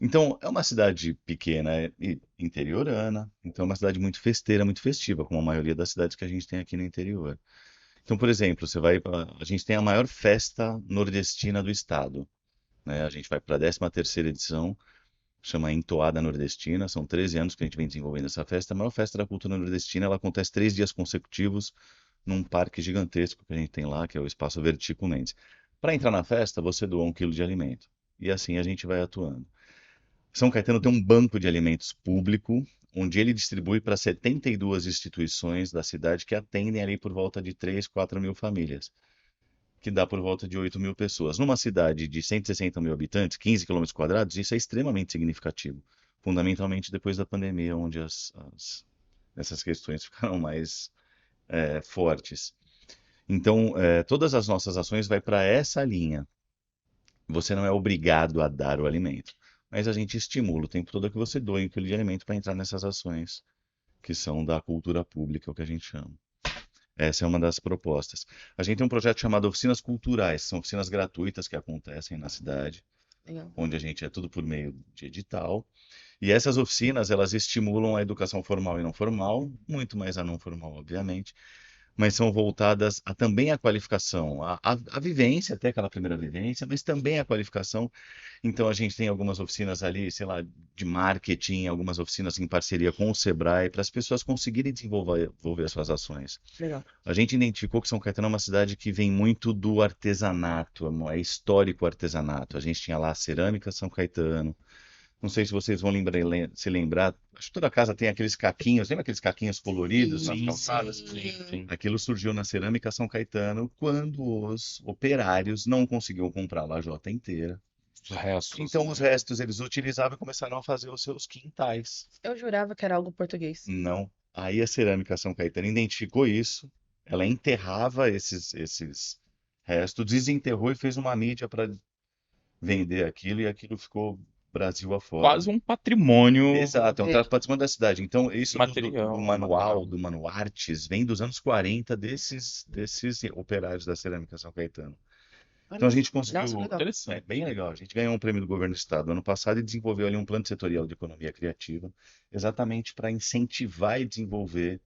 Então, é uma cidade pequena e interiorana, então é uma cidade muito festeira, muito festiva, como a maioria das cidades que a gente tem aqui no interior. Então, por exemplo, a gente tem a maior festa nordestina do estado, né? A gente vai para a 13ª edição, chama Entoada Nordestina, são 13 anos que a gente vem desenvolvendo essa festa. A maior festa da cultura nordestina, ela acontece 3 dias consecutivos num parque gigantesco que a gente tem lá, que é o Espaço Vertico Mendes. Para entrar na festa, você doa 1 quilo de alimento. E assim a gente vai atuando. São Caetano tem um banco de alimentos público, onde ele distribui para 72 instituições da cidade que atendem ali por volta de 3, 4 mil famílias, que dá por volta de 8 mil pessoas. Numa cidade de 160 mil habitantes, 15 quilômetros quadrados, isso é extremamente significativo, fundamentalmente depois da pandemia, onde essas questões ficaram mais fortes. Então, todas as nossas ações vai para essa linha. Você não é obrigado a dar o alimento, mas a gente estimula o tempo todo que você doe 1 quilo de alimento para entrar nessas ações que são da cultura pública, é o que a gente chama. Essa é uma das propostas. A gente tem um projeto chamado Oficinas Culturais, são oficinas gratuitas que acontecem na cidade, Legal. onde a gente é tudo por meio de edital. E essas oficinas, elas estimulam a educação formal e não formal, muito mais a não formal, obviamente, mas são voltadas também à qualificação, à vivência, até aquela primeira vivência, mas também à qualificação. Então a gente tem algumas oficinas ali, sei lá, de marketing, algumas oficinas em parceria com o Sebrae, para as pessoas conseguirem desenvolver as suas ações. Legal. A gente identificou que São Caetano é uma cidade que vem muito do artesanato, é histórico o artesanato. A gente tinha lá a cerâmica São Caetano. Não sei se vocês vão se lembrar. Acho que toda casa tem aqueles caquinhos, lembra aqueles caquinhos coloridos nas Sim, calçadas? sim. Aquilo surgiu na cerâmica São Caetano quando os operários não conseguiam comprar a lajota inteira. Os restos. Então os restos eles utilizavam e começaram a fazer os seus quintais. Eu jurava que era algo português. Não. Aí a cerâmica São Caetano identificou isso, ela enterrava esses restos, desenterrou e fez uma mídia para vender aquilo, e aquilo ficou Brasil afora. Quase um patrimônio Exato, é um É. trato patrimônio da cidade. Então, isso material. do manual, do Manuartes, vem dos anos 40 desses operários da cerâmica São Caetano. Então a gente Nossa, conseguiu, legal. Interessante. bem legal, a gente ganhou um prêmio do governo do estado ano passado e desenvolveu ali um plano setorial de economia criativa, exatamente para incentivar e desenvolver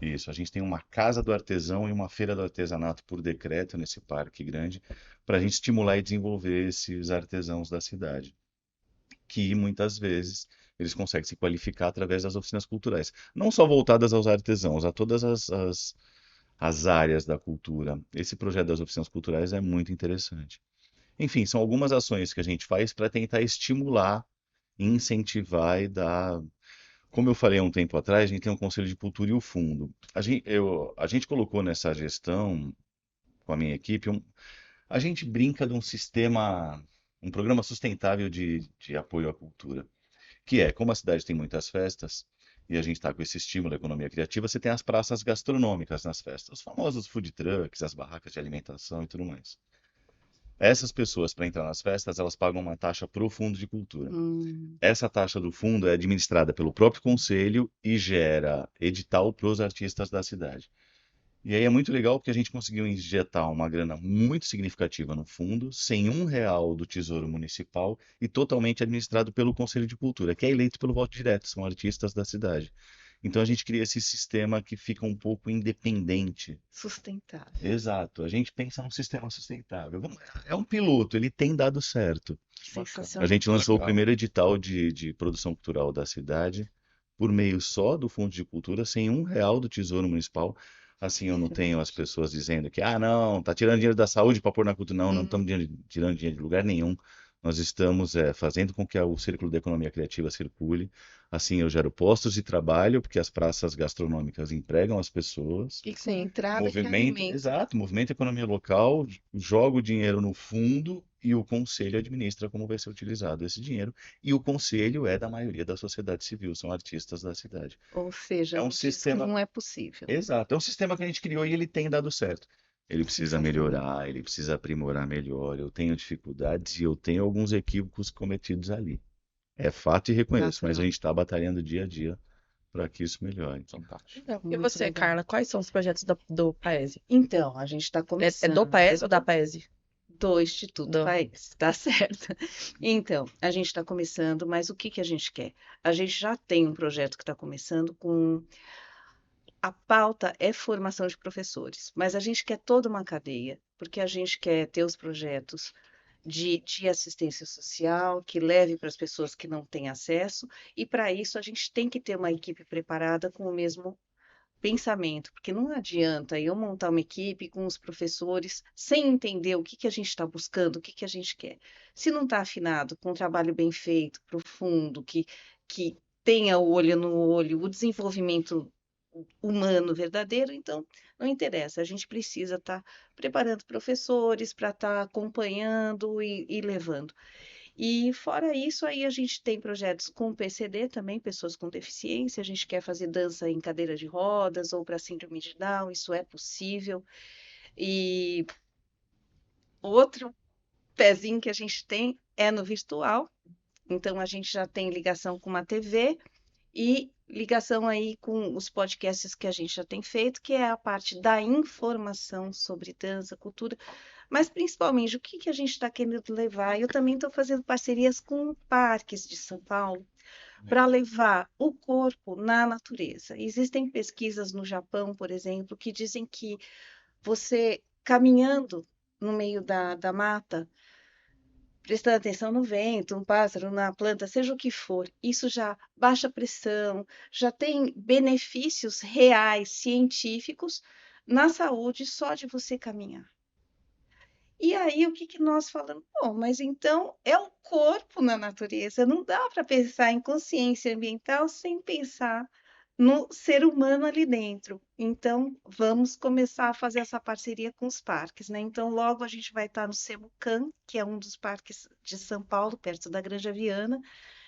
isso. A gente tem uma casa do artesão e uma feira do artesanato por decreto nesse parque grande, para a gente estimular e desenvolver esses artesãos da cidade, que muitas vezes eles conseguem se qualificar através das oficinas culturais, não só voltadas aos artesãos, a todas as áreas da cultura. Esse projeto das oficinas culturais é muito interessante. Enfim, são algumas ações que a gente faz para tentar estimular, incentivar e dar. Como eu falei há um tempo atrás, a gente tem um Conselho de Cultura e o Fundo. A gente colocou nessa gestão, com a minha equipe, a gente brinca de um sistema, um programa sustentável de apoio à cultura, que é, como a cidade tem muitas festas, e a gente está com esse estímulo da economia criativa, você tem as praças gastronômicas nas festas, os famosos food trucks, as barracas de alimentação e tudo mais. Essas pessoas, para entrar nas festas, elas pagam uma taxa para o Fundo de Cultura. Essa taxa do fundo é administrada pelo próprio conselho e gera edital para os artistas da cidade. E aí é muito legal porque a gente conseguiu injetar uma grana muito significativa no fundo, sem R$ 1 do Tesouro Municipal e totalmente administrado pelo Conselho de Cultura, que é eleito pelo voto direto, são artistas da cidade. Então a gente cria esse sistema que fica um pouco independente. Sustentável. Exato, a gente pensa num sistema sustentável. É um piloto, ele tem dado certo. A Sensacional. gente lançou o Legal. primeiro edital de produção cultural da cidade por meio só do Fundo de Cultura, sem R$ 1 do Tesouro Municipal. Assim, eu não tenho as pessoas dizendo que, não, tá tirando dinheiro da saúde para pôr na cultura. Não, não estamos tirando dinheiro de lugar nenhum. Nós estamos fazendo com que o círculo da economia criativa circule. Assim, eu gero postos de trabalho, porque as praças gastronômicas empregam as pessoas. E com Sim. entrada que Movimento, alimenta. exato, movimento a economia local, joga o dinheiro no fundo e o conselho administra como vai ser utilizado esse dinheiro. E o conselho é da maioria da sociedade civil, são artistas da cidade. Ou seja, É um não diz que sistema, não é possível. exato, é um sistema que a gente criou e ele tem dado certo. Ele precisa Sensacional. melhorar, ele precisa aprimorar melhor. Eu tenho dificuldades e eu tenho alguns equívocos cometidos ali. É fato e reconheço, mas a Natural. gente está batalhando dia a dia para que isso melhore. Fantástico. Legal. E Muito você, legal. Carla, quais são os projetos do Paese? Então, a gente está É começando. do Paese ou da Paese? Do Instituto Do. Paes, tá certo? Então, a gente está começando, mas o que que a gente quer? A gente já tem um projeto que está começando com. A pauta é formação de professores, mas a gente quer toda uma cadeia, porque a gente quer ter os projetos de assistência social que leve para as pessoas que não têm acesso, e para isso a gente tem que ter uma equipe preparada com o mesmo pensamento, porque não adianta eu montar uma equipe com os professores sem entender o que que a gente está buscando, o que que a gente quer. Se não está afinado com um trabalho bem feito, profundo, que tenha o olho no olho, o desenvolvimento humano verdadeiro, então não interessa. A gente precisa estar preparando professores para estar acompanhando e levando. E fora isso, aí a gente tem projetos com PCD também, pessoas com deficiência. A gente quer fazer dança em cadeira de rodas ou para síndrome de Down, isso é possível. E outro pezinho que a gente tem é no virtual. Então a gente já tem ligação com uma TV e ligação aí com os podcasts que a gente já tem feito, que é a parte da informação sobre dança, cultura, mas principalmente o que que a gente está querendo levar. Eu também estou fazendo parcerias com parques de São Paulo para levar o corpo na natureza. Existem pesquisas no Japão, por exemplo, que dizem que você caminhando no meio da mata, prestando atenção no vento, um pássaro, na planta, seja o que for, isso já baixa a pressão, já tem benefícios reais, científicos, na saúde só de você caminhar. E aí, o que que nós falamos? Bom, mas então é o corpo na natureza, não dá para pensar em consciência ambiental sem pensar no ser humano ali dentro. Então, vamos começar a fazer essa parceria com os parques, né? Então, logo a gente vai estar no Semucan, que é um dos parques de São Paulo, perto da Granja Viana,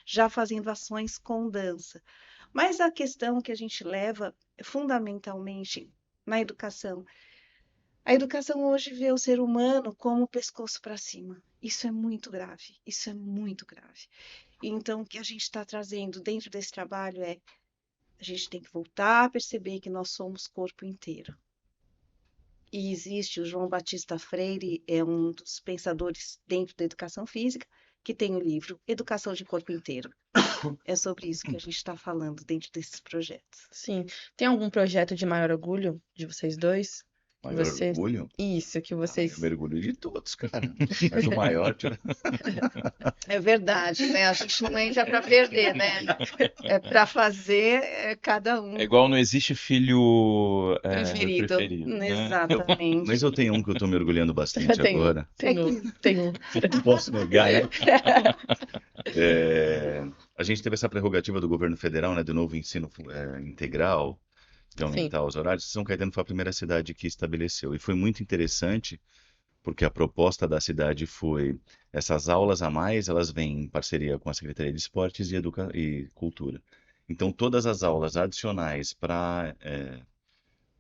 já fazendo ações com dança. Mas a questão que a gente leva fundamentalmente na educação, a educação hoje vê o ser humano como o pescoço para cima. Isso é muito grave, isso é muito grave. Então, o que a gente está trazendo dentro desse trabalho é a gente tem que voltar a perceber que nós somos corpo inteiro. E existe o João Batista Freire, é um dos pensadores dentro da educação física, que tem o livro Educação de Corpo Inteiro. É sobre isso que a gente está falando dentro desses projetos. Sim. Tem algum projeto de maior orgulho de vocês dois? Que Maior você... orgulho? Isso, que Eu vocês... me orgulho de todos, cara. Mas o maior, É verdade, né? A gente não entra para perder, né? É para fazer cada um É igual não existe filho preferido. preferido, né? Exatamente. mas eu tenho um que eu tô me orgulhando bastante Tem um, agora. tem um. Não posso negar, né? A gente teve essa prerrogativa do governo federal, né, do novo ensino integral, de Sim, aumentar os horários. São Caetano foi a primeira cidade que estabeleceu. E foi muito interessante, porque a proposta da cidade foi essas aulas a mais, elas vêm em parceria com a Secretaria de Esportes e Cultura. Então, todas as aulas adicionais para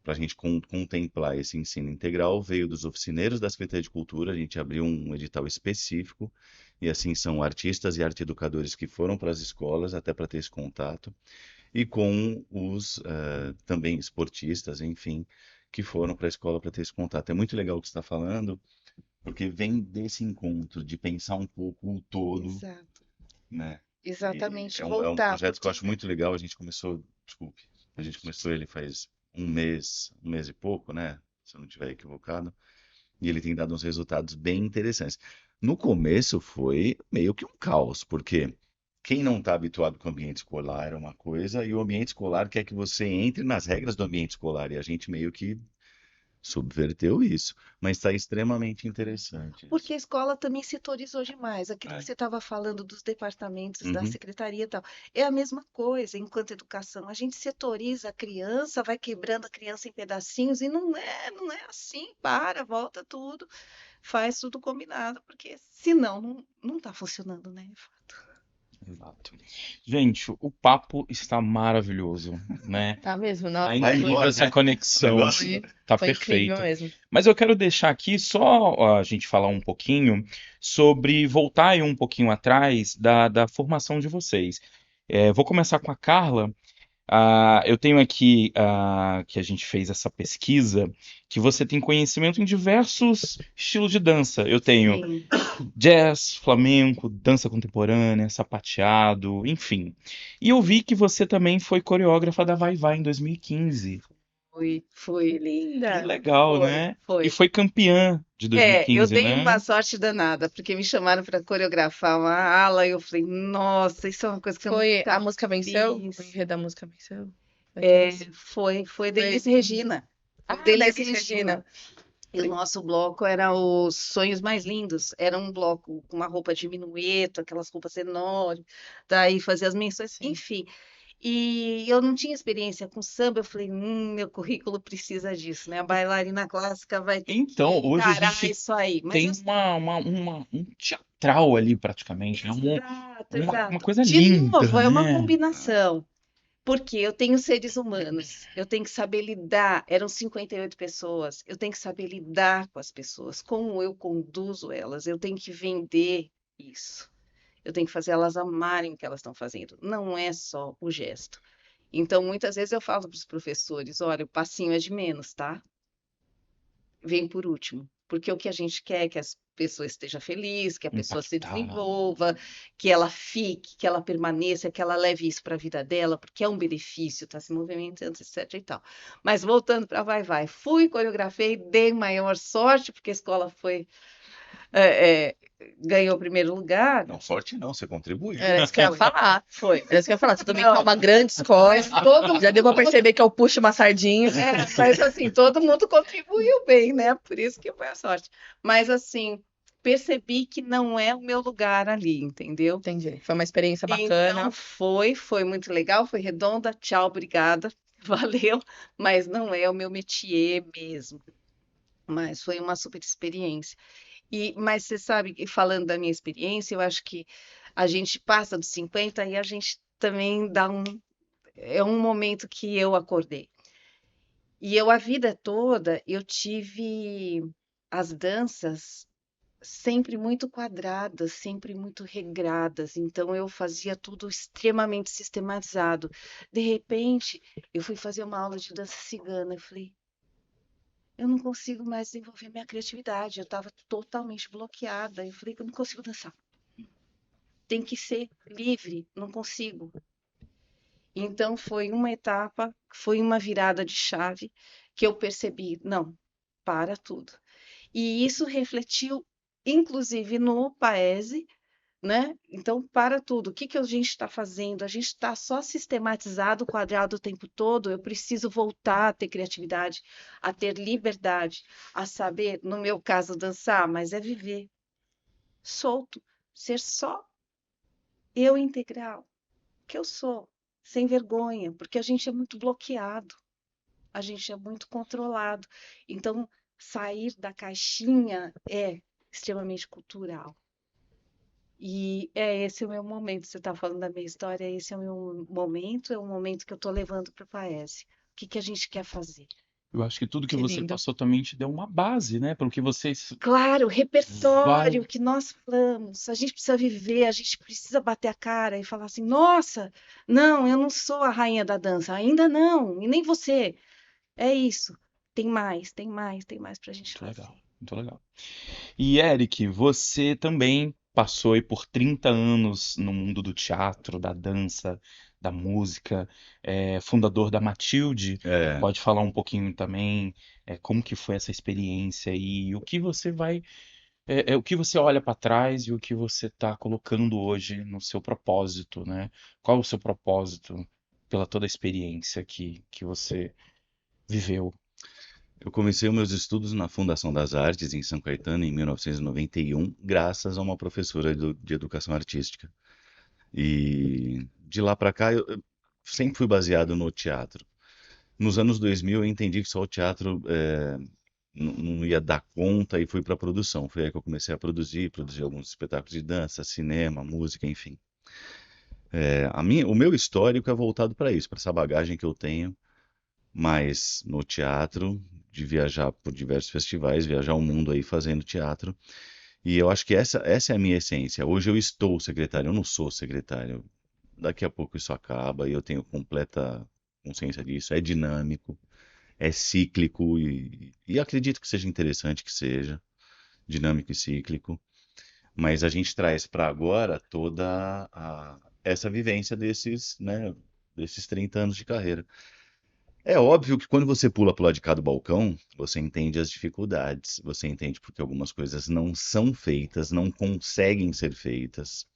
a gente contemplar esse ensino integral veio dos oficineiros da Secretaria de Cultura. A gente abriu um edital específico, e assim são artistas e arte-educadores que foram para as escolas, até para ter esse contato, e com os também esportistas, enfim, que foram para a escola para ter esse contato. É muito legal o que você está falando, porque vem desse encontro de pensar um pouco o todo, Exato. né? E Exatamente, é um voltar, projeto que eu porque acho muito legal. Desculpe, a gente começou ele faz um mês e pouco, né? Se eu não estiver equivocado. E ele tem dado uns resultados bem interessantes. No começo foi meio que um caos, porque quem não está habituado com o ambiente escolar é uma coisa, e o ambiente escolar quer que você entre nas regras do ambiente escolar, e a gente meio que subverteu isso. Mas está extremamente interessante porque isso. a escola também setorizou demais. Aquilo que É. você estava falando dos departamentos, da Uhum. secretaria e tal, é a mesma coisa enquanto educação. A gente setoriza a criança, vai quebrando a criança em pedacinhos, e não é assim. Para, volta tudo, faz tudo combinado, porque senão não está funcionando, né? De fato. Exato. Gente, o papo está maravilhoso, né? tá mesmo. Não, A Vai incrível embora, essa né? conexão Negócio. foi, tá foi incrível perfeito. mesmo. Mas eu quero deixar aqui só a gente falar um pouquinho sobre voltar aí um pouquinho atrás da formação de vocês. Vou começar com a Carla. Eu tenho aqui que a gente fez essa pesquisa, que você tem conhecimento em diversos estilos de dança. Eu tenho Sim. jazz, flamenco, dança contemporânea, sapateado, enfim. E eu vi que você também foi coreógrafa da Vai Vai em 2015. Foi. Que Linda! legal, Foi, né? E foi. foi campeã de Eu 2015, dei uma né? sorte danada, porque me chamaram para coreografar uma ala e eu falei, nossa, isso é uma coisa que eu Foi, a nunca música venceu? O fiz. enredo da música venceu? Aqueles... Foi Delis Foi... Regina. Ah, Delis Elis Regina. Regina. E o nosso bloco era os Sonhos Mais Lindos. Era um bloco com uma roupa de minueto, aquelas roupas enormes. Daí fazia as menções, Sim. enfim. E eu não tinha experiência com samba, eu falei, meu currículo precisa disso, né? A bailarina clássica vai ter Então, que hoje a encarar gente isso aí. Mas tem um teatral ali praticamente, né? exato, Uma exato. coisa De linda, novo, é uma né? combinação. Porque eu tenho seres humanos, eu tenho que saber lidar. Eram 58 pessoas, eu tenho que saber lidar com as pessoas, como eu conduzo elas, eu tenho que vender isso. Eu tenho que fazer elas amarem o que elas estão fazendo. Não é só o gesto. Então, muitas vezes eu falo para os professores: olha, o passinho é de menos, tá? Vem por último. Porque o que a gente quer é que as pessoa esteja feliz, que a pessoa se Impactar. desenvolva, que ela fique, que ela permaneça, que ela leve isso para a vida dela, porque é um benefício, está se movimentando, etc e tal. Mas voltando para Vai Vai, fui, coreografei, dei maior sorte, porque a escola foi, é, é, ganhou o primeiro lugar. Não, sorte não, você contribuiu. Era isso que eu ia falar. Foi. Era isso que eu ia falar. Você também que é Não. uma grande escola. Já deu pra perceber que eu puxo uma sardinha. Mas assim, todo mundo contribuiu bem, né? Por isso que foi a sorte. Mas assim, percebi que não é o meu lugar ali, entendeu? Entendi. Foi uma experiência Então bacana. foi muito legal, foi redonda. Tchau, obrigada. Valeu, mas não é o meu métier mesmo. Mas foi uma super experiência. Mas você sabe, que falando da minha experiência, eu acho que a gente passa dos 50 e a gente também dá um. É um momento que eu acordei. E eu, a vida toda, eu tive as danças sempre muito quadradas, sempre muito regradas. Então, eu fazia tudo extremamente sistematizado. De repente, eu fui fazer uma aula de dança cigana. Eu falei, eu não consigo mais desenvolver minha criatividade. Eu estava totalmente bloqueada. Eu falei que eu não consigo dançar. Tem que ser livre, não consigo. Então, foi uma etapa, foi uma virada de chave que eu percebi, não, para tudo. E isso refletiu, inclusive, no Paese, né? Então, para tudo. O que que a gente está fazendo? A gente está só sistematizado, quadrado o tempo todo. Eu preciso voltar a ter criatividade, a ter liberdade, a saber, no meu caso, dançar, mas é viver solto, ser só eu integral, que eu sou, sem vergonha, porque a gente é muito bloqueado, a gente é muito controlado. Então, sair da caixinha é extremamente cultural. E é esse o meu momento. Você está falando da minha história, esse é o meu momento, é o momento que eu estou levando para o Paese. O que que a gente quer fazer? Eu acho que tudo que Que você lindo. passou também te deu uma base, né? Pelo que vocês Claro, o vai. repertório que nós falamos, a gente precisa viver, a gente precisa bater a cara e falar assim: nossa, não, eu não sou a rainha da dança, ainda não, e nem você. É isso. Tem mais, tem mais, tem mais pra gente Muito fazer. legal, muito legal. E Eric, você também passou aí por 30 anos no mundo do teatro, da dança, da música, fundador da Matilde. É, Pode falar um pouquinho também, como que foi essa experiência e o que você o que você olha para trás e o que você está colocando hoje no seu propósito, né? Qual o seu propósito pela toda a experiência que você viveu? eu comecei os meus estudos na Fundação das Artes, em São Caetano, em 1991, graças a uma professora de educação artística. E de lá para cá, eu sempre fui baseado no teatro. Nos anos 2000, eu entendi que só o teatro não ia dar conta e fui para a produção. Foi aí que eu comecei a produzir alguns espetáculos de dança, cinema, música, enfim. O meu histórico é voltado para isso, para essa bagagem que eu tenho, mas no teatro, de viajar por diversos festivais, viajar o mundo aí fazendo teatro. E eu acho que essa é a minha essência. Hoje eu estou secretário, eu não sou secretário. Daqui a pouco isso acaba e eu tenho completa consciência disso. É dinâmico, é cíclico e acredito que seja interessante que seja dinâmico e cíclico. Mas a gente traz para agora essa vivência desses 30 anos de carreira. É óbvio que quando você pula pro lado de cá do balcão, você entende as dificuldades, você entende porque algumas coisas não são feitas, não conseguem ser feitas.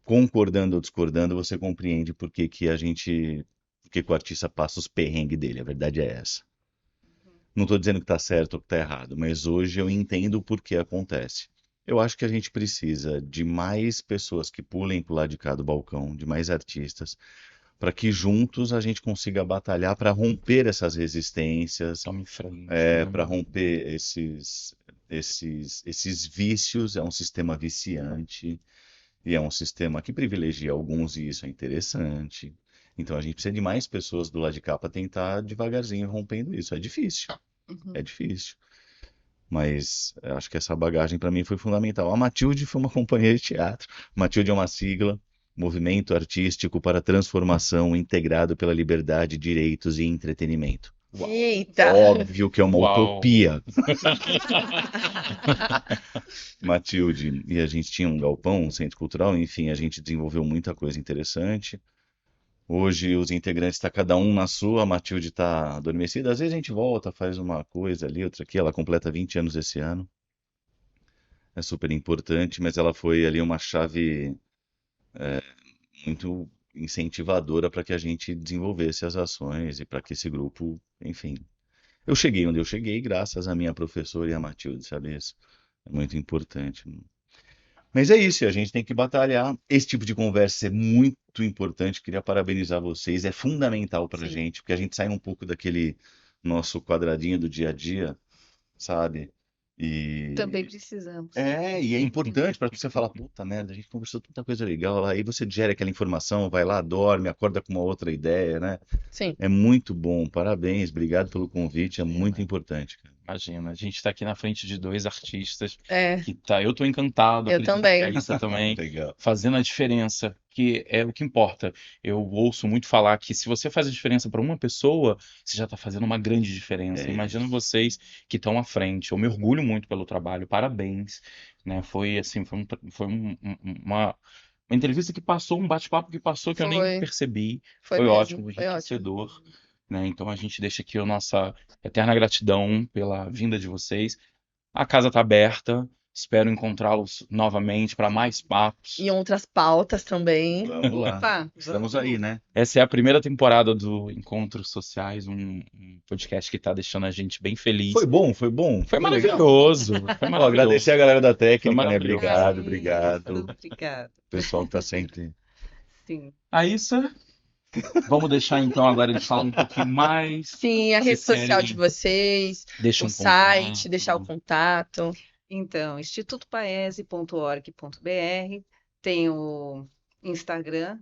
Concordando ou discordando, você compreende por que que o artista passa os perrengues dele. A verdade é essa. Não estou dizendo que está certo ou que está errado, mas hoje eu entendo o porquê acontece. Eu acho que a gente precisa de mais pessoas que pulem pro lado de cá do balcão, de mais artistas, para que juntos a gente consiga batalhar para romper essas resistências, Tome em frente, né? para romper esses vícios. É um sistema viciante e é um sistema que privilegia alguns e isso é interessante. Então a gente precisa de mais pessoas do lado de cá para tentar devagarzinho rompendo isso. É difícil, Uhum. é difícil. Mas eu acho que essa bagagem para mim foi fundamental. A Matilde foi uma companhia de teatro. Matilde é uma sigla, Movimento Artístico para a Transformação Integrado pela Liberdade, Direitos e Entretenimento. Uau. Eita! Óbvio que é uma Uau. utopia. Matilde, e a gente tinha um galpão, um centro cultural, enfim, a gente desenvolveu muita coisa interessante. Hoje os integrantes estão cada um na sua, a Matilde está adormecida. Às vezes a gente volta, faz uma coisa ali, outra aqui. Ela completa 20 anos esse ano. É super importante, mas ela foi ali uma chave muito incentivadora para que a gente desenvolvesse as ações e para que esse grupo, enfim. Eu cheguei onde eu cheguei graças à minha professora e à Matilde, sabe isso? É muito importante. Mas é isso, a gente tem que batalhar. Esse tipo de conversa é muito importante. Queria parabenizar vocês, é fundamental para a Sim. gente, porque a gente sai um pouco daquele nosso quadradinho do dia a dia, sabe? Também E precisamos. e é importante para você falar, puta merda, a gente conversou tanta coisa legal lá, aí você digere aquela informação, vai lá, dorme, acorda com uma outra ideia, né? Sim. É muito bom, parabéns, obrigado pelo convite, é muito importante, cara. Imagina, a gente está aqui na frente de dois artistas É, que tá, eu tô encantado, eu acredito que também. a Issa também, Legal. fazendo a diferença, que é o que importa. Eu ouço muito falar que se você faz a diferença para uma pessoa, você já está fazendo uma grande diferença. É Imagina isso. vocês que estão à frente. Eu me orgulho muito pelo trabalho, parabéns, né? Foi assim, uma entrevista que passou, um bate-papo que passou que eu nem Foi, percebi. foi Foi mesmo, ótimo, foi ótimo. enriquecedor, né? Então a gente deixa aqui a nossa eterna gratidão pela vinda de vocês. A casa está aberta. Espero encontrá-los novamente para mais papos. E outras pautas também. Vamos lá. Opa, Estamos vamos. aí, né? Essa é a primeira temporada do Encontros Sociais, um podcast que está deixando a gente bem feliz. Foi bom, foi bom. Foi legal. maravilhoso, foi Ó, maravilhoso. agradecer a galera da Foi técnica, né? maravilhoso. Obrigado, Ai, obrigado. obrigada. O pessoal que tá sempre. Sim. Aí, Issa, vamos deixar então agora eles falar um pouquinho mais. Sim, a Se rede social de querem, vocês, deixa o um site, deixar o contato. contato. Então, institutopaese.org.br, tem o Instagram,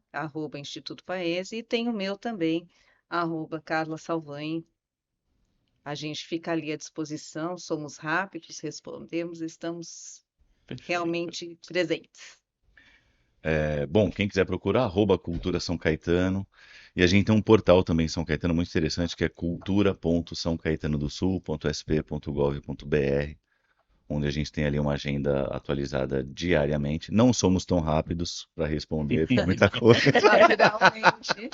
@Instituto Paese, e tem o meu também, @Carla Salvani. A gente fica ali à disposição, somos rápidos, respondemos, estamos Perfeito. realmente presentes. Bom, quem quiser procurar, @Cultura São Caetano. E a gente tem um portal também, São Caetano, muito interessante, que é cultura.sãocaetanodosul.sp.gov.br, onde a gente tem ali uma agenda atualizada diariamente. Não somos tão rápidos para responder, porque é muita coisa. Naturalmente.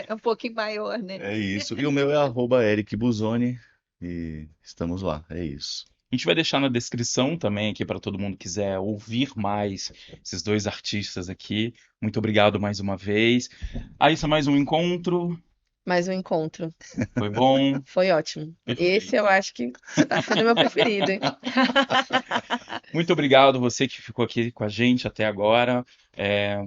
É um pouquinho maior, né? É isso. E o meu é @Eric Busoni. E estamos lá, é isso. A gente vai deixar na descrição também aqui para todo mundo que quiser ouvir mais esses dois artistas aqui. Muito obrigado mais uma vez. Aí, isso é mais um encontro. Mais um encontro. Foi bom. Foi ótimo. Perfeito. Esse eu acho que tá sendo meu preferido, hein? Muito obrigado você que ficou aqui com a gente até agora.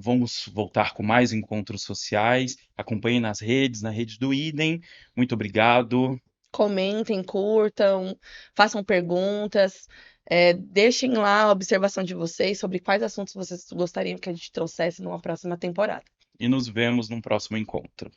Vamos voltar com mais encontros sociais. Acompanhe nas redes, na rede do Idem. Muito obrigado. Comentem, curtam, façam perguntas, deixem lá a observação de vocês sobre quais assuntos vocês gostariam que a gente trouxesse numa próxima temporada. E nos vemos num próximo encontro.